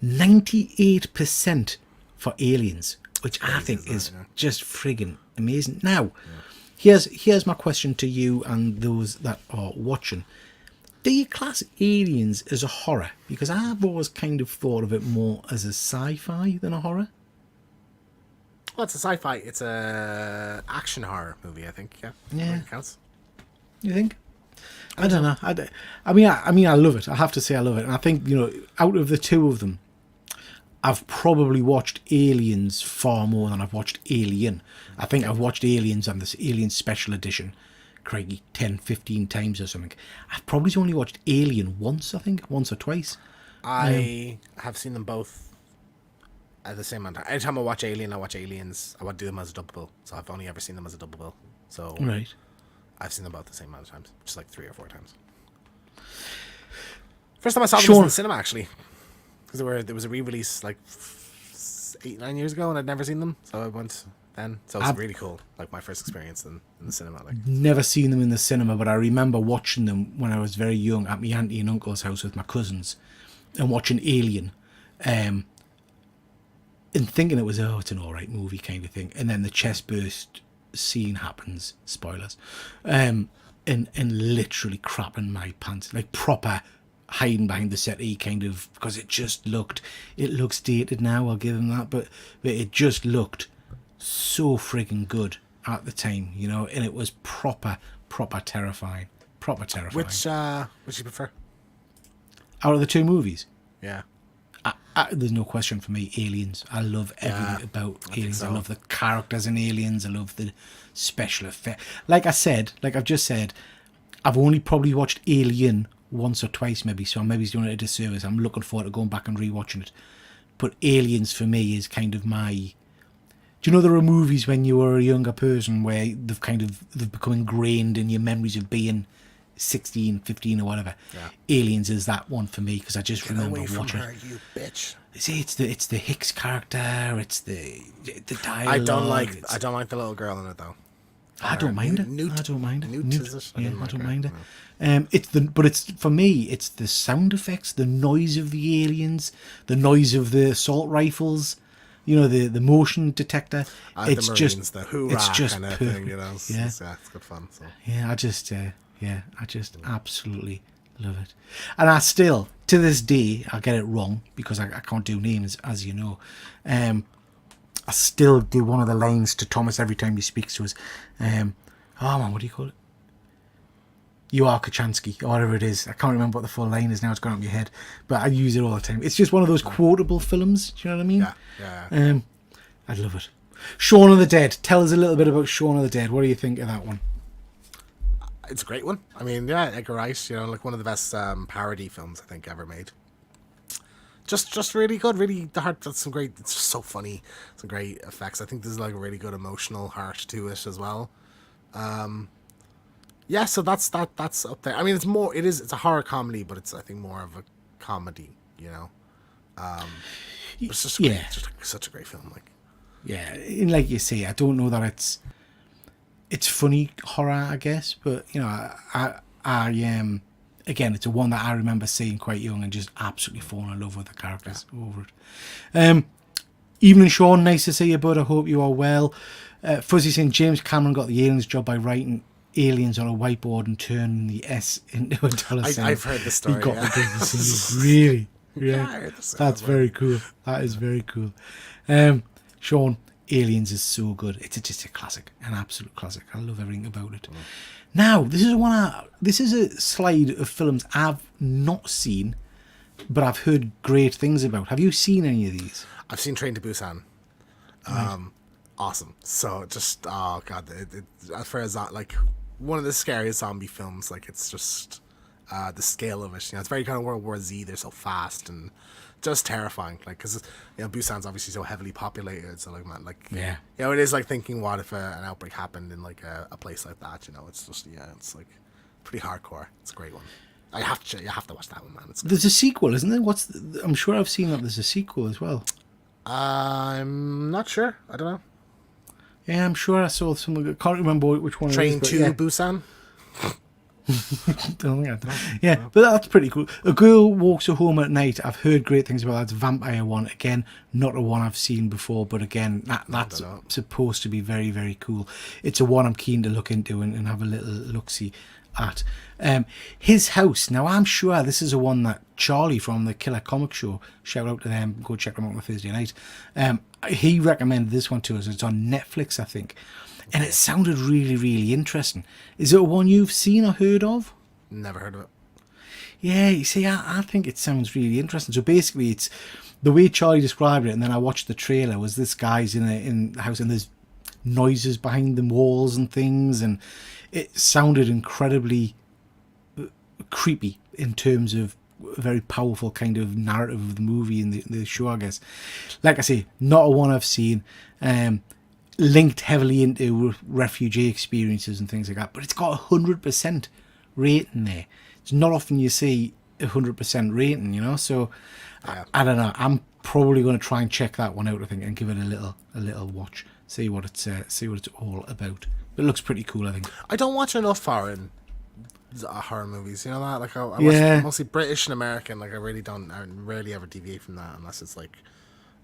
[SPEAKER 1] 98% for Aliens. which I think is just friggin' amazing. Now, here's my question to you and those that are watching. Do you class Aliens as a horror? Because I've always kind of thought of it more as a sci-fi than a horror.
[SPEAKER 2] Well, it's a sci-fi. It's a action horror movie, I think. Yeah.
[SPEAKER 1] Yeah.
[SPEAKER 2] It counts.
[SPEAKER 1] You think? I don't know. I mean, I love it. I have to say I love it. And I think, out of the two of them, I've probably watched Aliens far more than I've watched Alien. I think I've watched Aliens and this Alien Special Edition, crikey, 10, 15 times or something. I've probably only watched Alien once, I think, once or twice.
[SPEAKER 2] I have seen them both at the same time. Anytime I watch Alien, I watch Aliens. I would do them as a double bill. So I've only ever seen them as a double bill. So
[SPEAKER 1] Right.
[SPEAKER 2] I've seen them both the same amount of times, just like 3 or 4 times. First time I saw them was in the cinema, actually. Because there was a re-release like 8, 9 years ago, and I'd never seen them, so I went then. So it's really cool, like my first experience in the cinema. Like,
[SPEAKER 1] never seen them in the cinema, but I remember watching them when I was very young at my auntie and uncle's house with my cousins, and watching Alien, and thinking it was it's an alright movie kind of thing, and then the chest burst scene happens, spoilers, and literally crapping my pants, like proper hiding behind the settee kind of, because it looks dated now, I'll give them that, but it just looked so friggin' good at the time, and it was proper terrifying. Which
[SPEAKER 2] you prefer?
[SPEAKER 1] Out of the two movies?
[SPEAKER 2] Yeah.
[SPEAKER 1] There's no question for me, Aliens. I love everything about Aliens. I love the characters in Aliens. I love the special effect. Like I've just said, I've only probably watched Alien once or twice maybe, so maybe doing it a disservice. I'm looking forward to going back and rewatching it. But Aliens for me is kind of my... Do you know there are movies when you were a younger person where they've become ingrained in your memories of being 16, 15 or whatever? Yeah. Aliens is that one for me, because I just remember watching it.
[SPEAKER 2] You bitch.
[SPEAKER 1] See, it's the Hicks character, it's the dialogue.
[SPEAKER 2] I don't like the little girl in it though.
[SPEAKER 1] I don't mind it.
[SPEAKER 2] Newt.
[SPEAKER 1] I don't mind it.
[SPEAKER 2] Newt. Is it?
[SPEAKER 1] I don't mind it. It's for me, it's the sound effects, the noise of the aliens, the noise of the assault rifles, the motion detector. It's
[SPEAKER 2] the Marines,
[SPEAKER 1] just
[SPEAKER 2] the hoorah
[SPEAKER 1] it's just
[SPEAKER 2] kind of
[SPEAKER 1] perfect.
[SPEAKER 2] thing, it's good fun. So.
[SPEAKER 1] Yeah, I just absolutely love it. And I still, to this day, I get it wrong because I can't do names, as you know. I still do one of the lines to Thomas every time he speaks to us. What do you call it? You are Kachansky, or whatever it is. I can't remember what the full line is now. It's gone out of my head. But I use it all the time. It's just one of those quotable films. Do you know what I mean?
[SPEAKER 2] Yeah.
[SPEAKER 1] I love it. Shaun of the Dead. Tell us a little bit about Shaun of the Dead. What do you think of that one?
[SPEAKER 2] It's a great one. I mean, yeah, Edgar Wright, like one of the best parody films I think ever made. Just really good. Really, that's some great. It's just so funny. Some great effects. I think there's like a really good emotional heart to it as well. Yeah, so that's up there. I mean, it's a horror comedy, but it's I think more of a comedy. It's just such a great film. Like,
[SPEAKER 1] yeah, and like you say, I don't know that it's funny horror, I guess, but I again, it's a one that I remember seeing quite young and just absolutely falling in love with the characters over it. Evening, Sean. Nice to see you, bud. I hope you are well. Fuzzy saying James Cameron got the aliens job by writing aliens on a whiteboard and turning the S into a dollar sign.
[SPEAKER 2] I've heard the story.
[SPEAKER 1] He got the business. Really? Yeah. That's very cool. That is very cool. Sean, Aliens is so good. It's just a classic, an absolute classic. I love everything about it. Now, this is a slide of films I've not seen, but I've heard great things about. Have you seen any of these?
[SPEAKER 2] I've seen Train to Busan. Right. Awesome. So just as far as that, like one of the scariest zombie films. Like it's just the scale of it. It's very kind of World War Z. They're so fast and just terrifying. Like because Busan's obviously so heavily populated. So like man, like it is like thinking what if an outbreak happened in like a place like that. It's just it's like pretty hardcore. It's a great one. You have to watch that one, man.
[SPEAKER 1] There's a sequel, isn't there? I'm sure I've seen that there's a sequel as well.
[SPEAKER 2] I'm not sure. I don't know.
[SPEAKER 1] Yeah, I'm sure I saw something. I can't remember which one.
[SPEAKER 2] Train to Busan.
[SPEAKER 1] Don't think yeah, but that's pretty cool. A Girl Walks Home at Night. I've heard great things about that. It's a vampire one. Again, not a one I've seen before, but again, that's supposed to be very, very cool. It's a one I'm keen to look into and have a little look-see at. His House. Now, I'm sure this is a one that Charlie from the Killer Comic Show, shout out to them, go check them out on a Thursday night. He recommended this one to us. It's on Netflix, I think. And it sounded really, really interesting. Is it one you've seen or heard of?
[SPEAKER 2] Never heard of it.
[SPEAKER 1] Yeah, you see, I think it sounds really interesting. So basically, it's the way Charlie described it, and then I watched the trailer, was this guy's in the house, and there's noises behind the walls and things, and it sounded incredibly creepy in terms of a very powerful kind of narrative of the movie and the show, I guess. Like I say, not a one I've seen. Linked heavily into refugee experiences and things like that, but it's got 100% rating there. It's not often you see 100% rating, you know. So yeah. I don't know. I'm probably going to try and check that one out, I think, and give it a little watch, see what it's all about. But it looks pretty cool, I think. I
[SPEAKER 2] don't watch enough foreign horror movies, you know that. Like I watch mostly British and American. Like I rarely ever deviate from that unless it's like,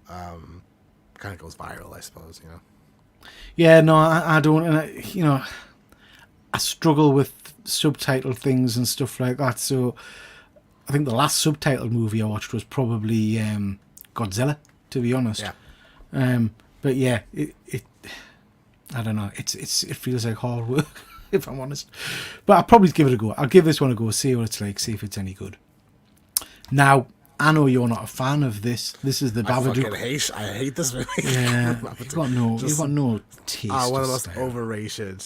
[SPEAKER 2] kind of goes viral, I suppose, you know.
[SPEAKER 1] Yeah, no, I don't, and you know, I struggle with subtitle things and stuff like that. So, I think the last subtitled movie I watched was probably Godzilla, to be honest.
[SPEAKER 2] Yeah.
[SPEAKER 1] But yeah, it I don't know. It feels like hard work, if I'm honest. But I'll probably give it a go. I'll give this one a go, see what it's like, see if it's any good. Now, I know you're not a fan of this. This is the Babadook.
[SPEAKER 2] I hate this movie.
[SPEAKER 1] Yeah, you've got no taste.
[SPEAKER 2] One of the most overrated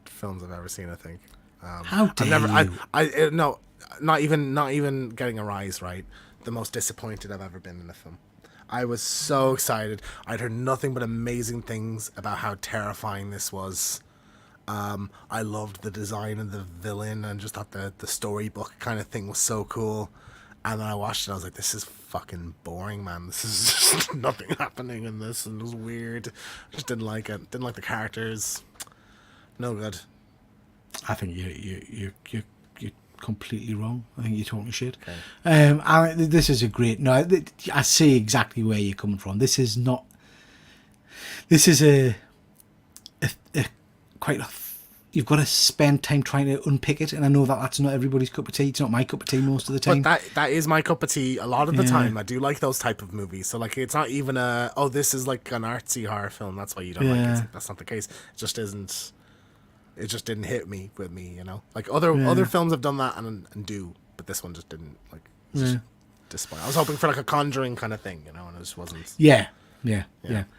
[SPEAKER 2] films I've ever seen, I think.
[SPEAKER 1] How dare you?
[SPEAKER 2] No, not even getting a rise right. The most disappointed I've ever been in a film. I was so excited. I'd heard nothing but amazing things about how terrifying this was. I loved the design of the villain and just thought the storybook kind of thing was so cool. And then I watched it and I was like, this is fucking boring, man. This is just nothing happening in this, and it was weird. I just didn't like it. Didn't like the characters. No good.
[SPEAKER 1] I think you're completely wrong. I think you're talking shit. Okay. This is a great... No, I see exactly where you're coming from. This is not... This is a quite a... You've got to spend time trying to unpick it, and I know that that's not everybody's cup of tea. It's not my cup of tea most of the time.
[SPEAKER 2] But that is my cup of tea a lot of the time. I do like those type of movies. So like, it's not even this is like an artsy horror film, that's why you don't like it. That's not the case. It just isn't. It just didn't hit me, you know. Like other films have done that and do, but this one just didn't. Like, just disappointing. I was hoping for like a Conjuring kind of thing, you know, and it just wasn't.
[SPEAKER 1] Yeah.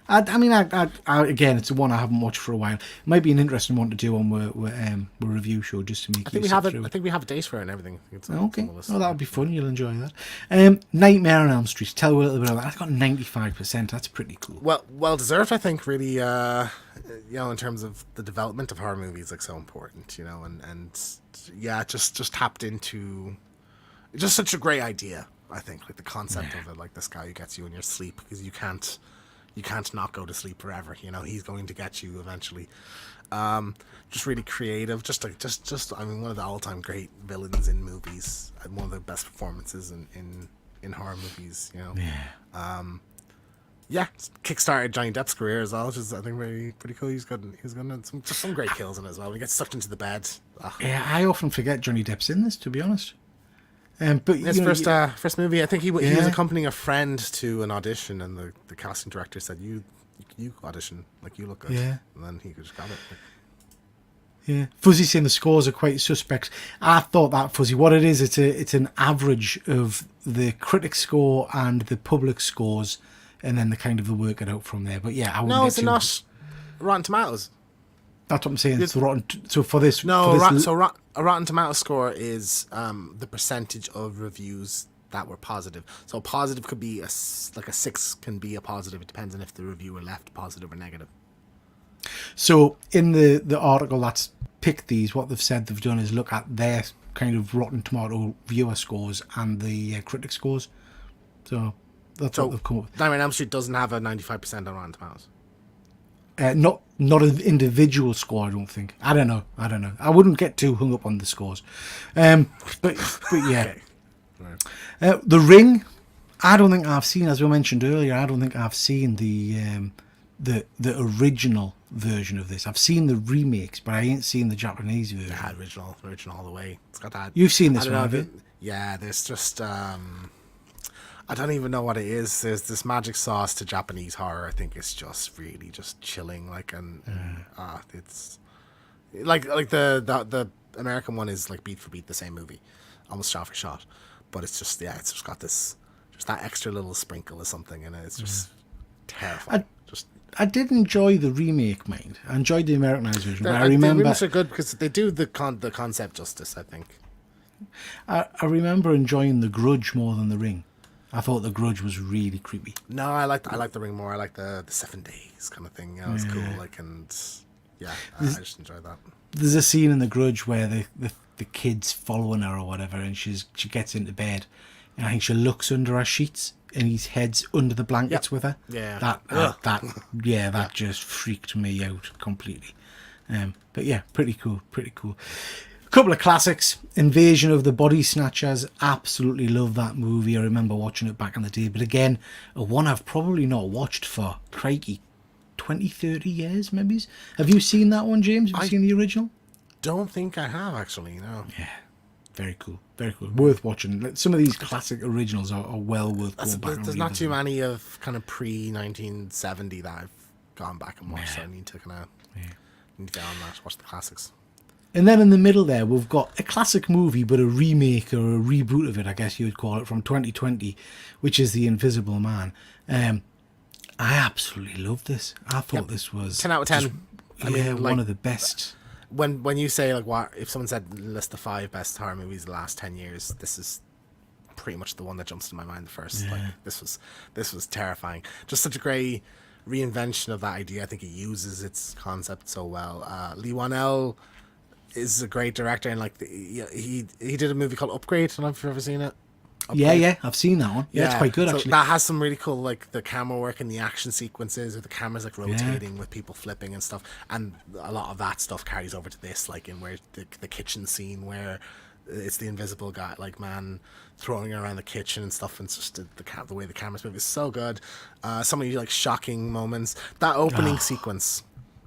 [SPEAKER 1] I mean, again, it's one I haven't watched for a while. It might be an interesting one to do on our review show, just to make.
[SPEAKER 2] I think we have a date for it and everything.
[SPEAKER 1] Okay, that'll be fun. You'll enjoy that. Nightmare on Elm Street. Tell me a little bit about that. I got 95%. That's pretty cool.
[SPEAKER 2] Well deserved, I think. Really, you know, in terms of the development of horror movies, like so important, you know, and yeah, just tapped into just such a great idea. I think like the concept of it, like this guy who gets you in your sleep because you can't not go to sleep forever. You know, he's going to get you eventually. Just really creative. Just I mean, one of the all-time great villains in movies, and one of the best performances in horror movies. You know. Yeah. Kickstarted Johnny Depp's career as well, which is I think pretty cool. He's got some great kills in it as well. When he gets sucked into the bed.
[SPEAKER 1] Yeah, I often forget Johnny Depp's in this, to be honest. But
[SPEAKER 2] his first movie, I think he was accompanying a friend to an audition, and the casting director said, "You audition, like you look good." Yeah, and then he just got it.
[SPEAKER 1] Yeah, Fuzzy saying the scores are quite suspect. I thought that, Fuzzy, what it is, it's an average of the critic score and the public scores, and then they work it out from there. But yeah,
[SPEAKER 2] it's not Rotten Tomatoes.
[SPEAKER 1] That's what I'm saying. It's rotten. So for this,
[SPEAKER 2] a Rotten Tomatoes score is the percentage of reviews that were positive. So positive could be like a 6 can be a positive. It depends on if the reviewer left positive or negative.
[SPEAKER 1] So in the article that's picked these, what they've said they've done is look at their kind of Rotten Tomato viewer scores and the critic scores. So that's what they've come up with.
[SPEAKER 2] Nightmare on Elm Street doesn't have a 95% on Rotten Tomatoes.
[SPEAKER 1] Not an individual score, I don't think. I don't know. I wouldn't get too hung up on the scores. But yeah.
[SPEAKER 2] Right.
[SPEAKER 1] The Ring, I don't think I've seen, as we mentioned earlier, I don't think I've seen the original version of this. I've seen the remakes, but I ain't seen the Japanese version.
[SPEAKER 2] Yeah, original all the way. It's got that.
[SPEAKER 1] You've seen this
[SPEAKER 2] I don't
[SPEAKER 1] one,
[SPEAKER 2] know,
[SPEAKER 1] have you?
[SPEAKER 2] Yeah, there's just I don't even know what it is. There's this magic sauce to Japanese horror. I think it's just really just chilling. Like it's like the American one is like beat for beat the same movie, almost shot for shot. But it's just it's just got this just that extra little sprinkle of something in it. It's just terrifying.
[SPEAKER 1] I did enjoy the remake, mind. I enjoyed the Americanized version. But I
[SPEAKER 2] The
[SPEAKER 1] remember
[SPEAKER 2] remakes are good because they do the concept justice, I think.
[SPEAKER 1] I remember enjoying The Grudge more than The Ring. I thought The Grudge was really creepy.
[SPEAKER 2] No, I like the Ring more. I like the 7 days kind of thing. You know, it's cool. Like I just enjoy that.
[SPEAKER 1] There's a scene in The Grudge where the kid's following her or whatever, and she gets into bed, and I think she looks under her sheets, and his head's under the blankets with her.
[SPEAKER 2] Yeah.
[SPEAKER 1] That just freaked me out completely. But yeah, pretty cool. A couple of classics. Invasion of the Body Snatchers. Absolutely love that movie. I remember watching it back in the day. But again, one I've probably not watched for, crikey, 20, 30 years maybe. Have you seen that one, James? Have you seen the original?
[SPEAKER 2] Don't think I have, actually, no.
[SPEAKER 1] Yeah. Very cool. Worth watching. Some of these classic originals are well worth going back and
[SPEAKER 2] There's not too
[SPEAKER 1] revisiting.
[SPEAKER 2] many of kind of pre-1970 that I've gone back and watched, so I need to kind of need to get on that, watch the classics.
[SPEAKER 1] And then in the middle there, we've got a classic movie, but a remake or a reboot of it, I guess you would call it, from 2020, which is The Invisible Man. I absolutely love this. I thought this was
[SPEAKER 2] 10 out of 10.
[SPEAKER 1] I mean, one of the best.
[SPEAKER 2] When you say, like, what if someone said list the 5 best horror movies of the last 10 years, this is pretty much the one that jumps to my mind first. Like, this was terrifying. Just such a great reinvention of that idea. I think it uses its concept so well. Lee Wanell is a great director, and like he did a movie called Upgrade. I don't know if you've ever seen it.
[SPEAKER 1] Yeah, I've seen that one. Yeah, it's quite good,
[SPEAKER 2] so
[SPEAKER 1] actually.
[SPEAKER 2] that has some really cool, like, the camera work and the action sequences, with the cameras like rotating with people flipping and stuff. And a lot of that stuff carries over to this, like in where the kitchen scene where it's the invisible guy, like, man throwing around the kitchen and stuff, and it's just the way the cameras move is so good. Some of the like shocking moments. That opening sequence.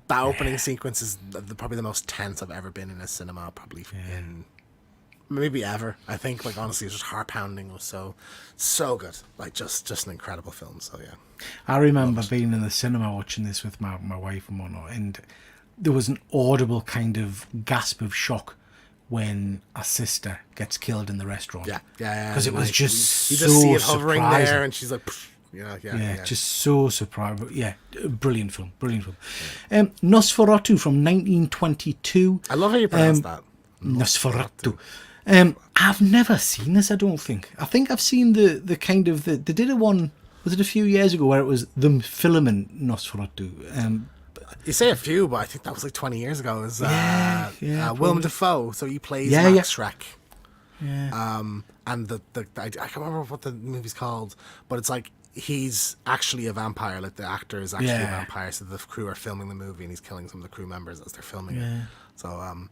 [SPEAKER 2] That opening sequence is probably the most tense I've ever been in a cinema, probably in maybe ever. I think, like, honestly, it's just heart pounding. It was so good. Like, just an incredible film. So yeah,
[SPEAKER 1] I remember being in the cinema watching this with my wife and whatnot, and there was an audible kind of gasp of shock when a sister gets killed in the restaurant.
[SPEAKER 2] yeah,
[SPEAKER 1] because it was just
[SPEAKER 2] you
[SPEAKER 1] so
[SPEAKER 2] just see it hovering
[SPEAKER 1] surprising.
[SPEAKER 2] there, and she's like, yeah.
[SPEAKER 1] Just so surprised. But yeah, brilliant film. Nosferatu from 1922.
[SPEAKER 2] I love how you pronounce that.
[SPEAKER 1] Nosferatu. I've never seen this, I don't think. I think I've seen the kind of... They did a one, was it a few years ago, where it was the filament Nosferatu.
[SPEAKER 2] You say a few, but I think that was like 20 years ago. It was Willem Dafoe, so he plays Max Schreck.
[SPEAKER 1] Yeah.
[SPEAKER 2] And I can't remember what the movie's called, but it's like he's actually a vampire. Like, the actor is actually a vampire, so the crew are filming the movie, and he's killing some of the crew members as they're filming it. So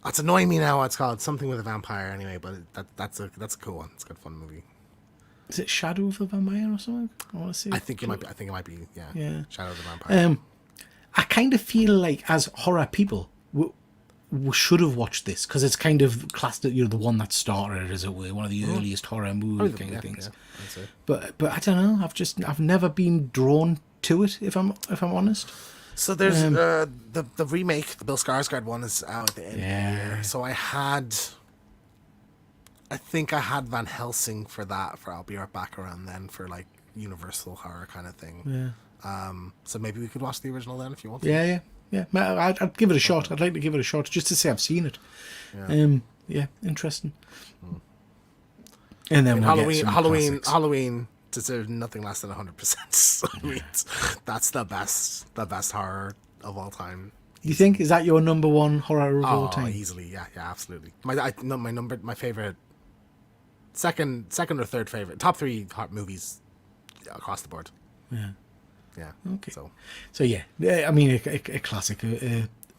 [SPEAKER 2] it's annoying me now. It's called something with a vampire anyway, but that's a cool one. It's a good fun movie.
[SPEAKER 1] Is it Shadow of the Vampire or something? I want to see.
[SPEAKER 2] I think it might be. Yeah. Shadow of the Vampire.
[SPEAKER 1] I kind of feel like, as horror people, we should have watched this, because it's kind of classed as, the one that started it, as it were, one of the earliest horror movie kind of things.
[SPEAKER 2] Yeah,
[SPEAKER 1] but I don't know. I've never been drawn to it, if I'm honest.
[SPEAKER 2] So there's the remake, the Bill Skarsgård one, is out at the end of the year. So I think I had Van Helsing for that, for I'll Be Right Back around then, for like Universal horror kind of thing. Yeah. So maybe we could watch the original then if you want to.
[SPEAKER 1] Yeah. I'd give it a shot. I'd like to give it a shot just to say I've seen it. Interesting. And then
[SPEAKER 2] Halloween deserves nothing less than 100%. I mean, that's the best horror of all time.
[SPEAKER 1] You think, is that your number one horror of all time?
[SPEAKER 2] Easily, yeah, absolutely. My favorite, second or third favorite, top 3 horror movies across the board.
[SPEAKER 1] Yeah.
[SPEAKER 2] Yeah.
[SPEAKER 1] Okay. So yeah, I mean, a classic,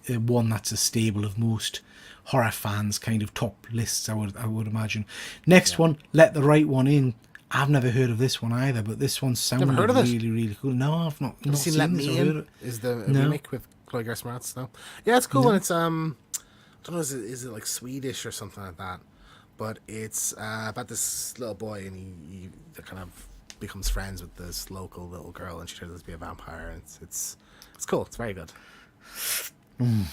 [SPEAKER 1] one that's a staple of most horror fans' kind of top lists. I would imagine. Next one, Let the Right One In. I've never heard of this one either, but this one sounded
[SPEAKER 2] heard of it?
[SPEAKER 1] really, really cool. No, I've not
[SPEAKER 2] seen
[SPEAKER 1] seen
[SPEAKER 2] Let
[SPEAKER 1] this.
[SPEAKER 2] Me
[SPEAKER 1] Or heard
[SPEAKER 2] In?
[SPEAKER 1] it.
[SPEAKER 2] Is the
[SPEAKER 1] No.
[SPEAKER 2] remake with Chloe Grace Moretz? No. Yeah, it's cool, and it's I don't know, is it like Swedish or something like that? But it's about this little boy, and he kind of becomes friends with this local little girl, and she turns out to be a vampire. And it's cool. It's very good.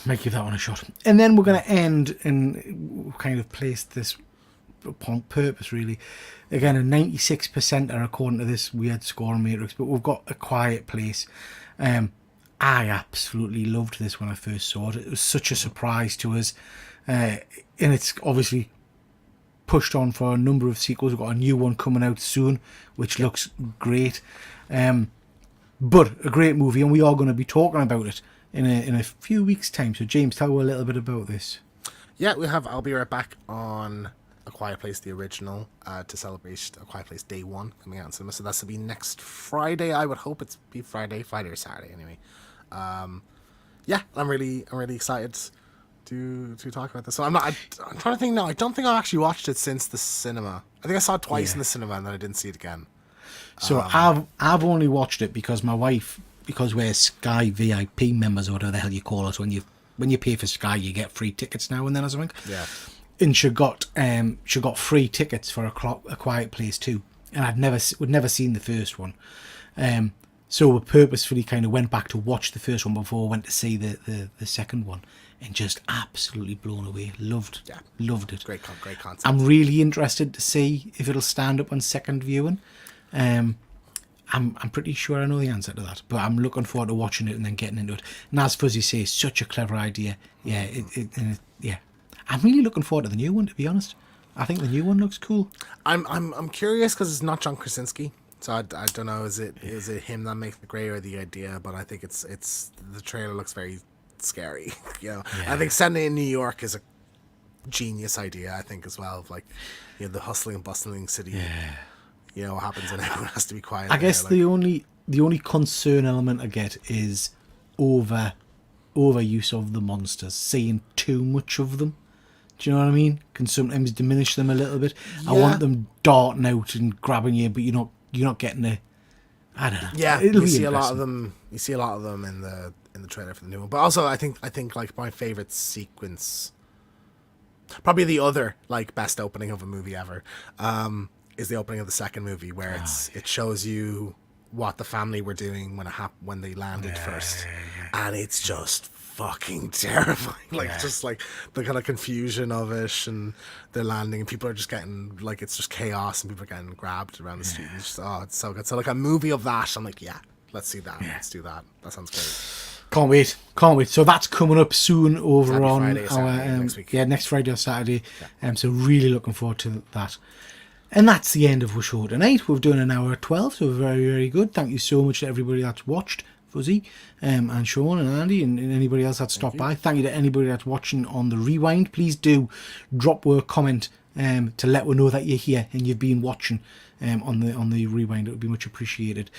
[SPEAKER 1] Might give that one a shot. And then we're going to end and kind of place this upon purpose, really. Again, a 96% are according to this weird scoring matrix, but we've got A Quiet Place. I absolutely loved this when I first saw it. It was such a surprise to us. And it's obviously pushed on for a number of sequels. We've got a new one coming out soon, which looks great. But a great movie, and we are going to be talking about it in a few weeks' time. So, James, tell us a little bit about this.
[SPEAKER 2] Yeah, we have I'll Be Right Back on A Quiet Place, the original, to celebrate A Quiet Place Day 1 coming out in cinema. So that's to be next Friday. I would hope it's be Friday or Saturday anyway. Yeah, I'm really excited to talk about this. So I'm trying to think now. I don't think I've actually watched it since the cinema. I think I saw it twice in the cinema and then I didn't see it again.
[SPEAKER 1] So I've only watched it because my wife, because we're Sky VIP members or whatever the hell you call us, when you pay for Sky you get free tickets now and then or something.
[SPEAKER 2] Yeah.
[SPEAKER 1] And she got free tickets for A Quiet Place too, and we'd never seen the first one. So we purposefully kind of went back to watch the first one before we went to see the second one, and just absolutely blown away. Loved it.
[SPEAKER 2] Great concept.
[SPEAKER 1] I'm really interested to see if it'll stand up on second viewing. I'm pretty sure I know the answer to that, but I'm looking forward to watching it and then getting into it. And as Fuzzy says, such a clever idea. Yeah, yeah. I'm really looking forward to the new one, to be honest. I think the new one looks cool.
[SPEAKER 2] I'm curious because it's not John Krasinski, so I don't know. Is it him that makes the grey or the idea? But I think it's the trailer looks very scary. I think setting it in New York is a genius idea. I think as well, of like, the hustling and bustling city. Yeah. What happens and everyone has to be quiet.
[SPEAKER 1] I guess the only concern element I get is overuse of the monsters, seeing too much of them. Do you know what I mean? Can sometimes diminish them a little bit. Yeah. I want them darting out and grabbing you, but you're not getting a. I don't know.
[SPEAKER 2] Yeah, you see a lot of them. You see a lot of them in the trailer for the new one. But also, I think like my favorite sequence, probably the other like best opening of a movie ever, is the opening of the second movie where it shows you what the family were doing when they landed first, and it's just fucking terrifying. Just like the kind of confusion of it, and they're landing, and people are just getting like, it's just chaos, and people are getting grabbed around the street. It's just, it's so good. So like a movie of that, I'm like, let's see that. Let's do that. That sounds great.
[SPEAKER 1] Can't wait. So that's coming up soon over on
[SPEAKER 2] Friday or Saturday, next week.
[SPEAKER 1] Next Friday or Saturday. So really looking forward to that. And that's the end of our show tonight. We've done an hour 12, so very, very good. Thank you so much to everybody that's watched, Fuzzy, and Sean and Andy, and anybody else that stopped by. Thank you to anybody that's watching on the rewind. Please do drop a comment to let us know that you're here and you've been watching on the rewind. It would be much appreciated.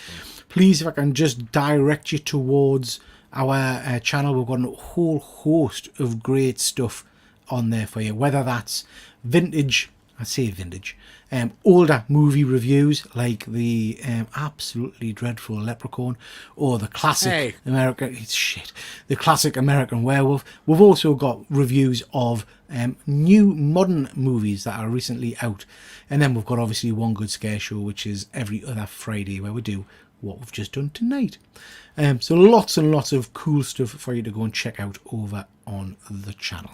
[SPEAKER 1] Please, if I can just direct you towards our channel, we've got a whole host of great stuff on there for you, whether that's vintage, older movie reviews like the absolutely dreadful Leprechaun, or the classic the classic American Werewolf. We've also got reviews of new modern movies that are recently out, and then we've got obviously One Good Scare Show, which is every other Friday, where we do what we've just done tonight. So lots and lots of cool stuff for you to go and check out over on the channel.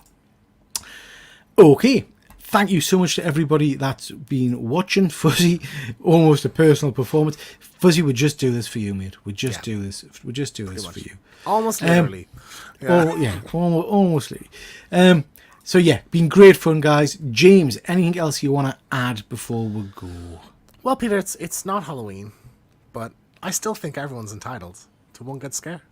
[SPEAKER 1] Okay, thank you so much to everybody that's been watching. Fuzzy, almost a personal performance. Fuzzy would just do this for you, mate. We'd just do this. We'd just do this for you.
[SPEAKER 2] Almost literally.
[SPEAKER 1] Almost literally. So yeah, been great fun, guys. James, anything else you want to add before we go?
[SPEAKER 2] Well, Peter, it's not Halloween, but I still think everyone's entitled to one good scare.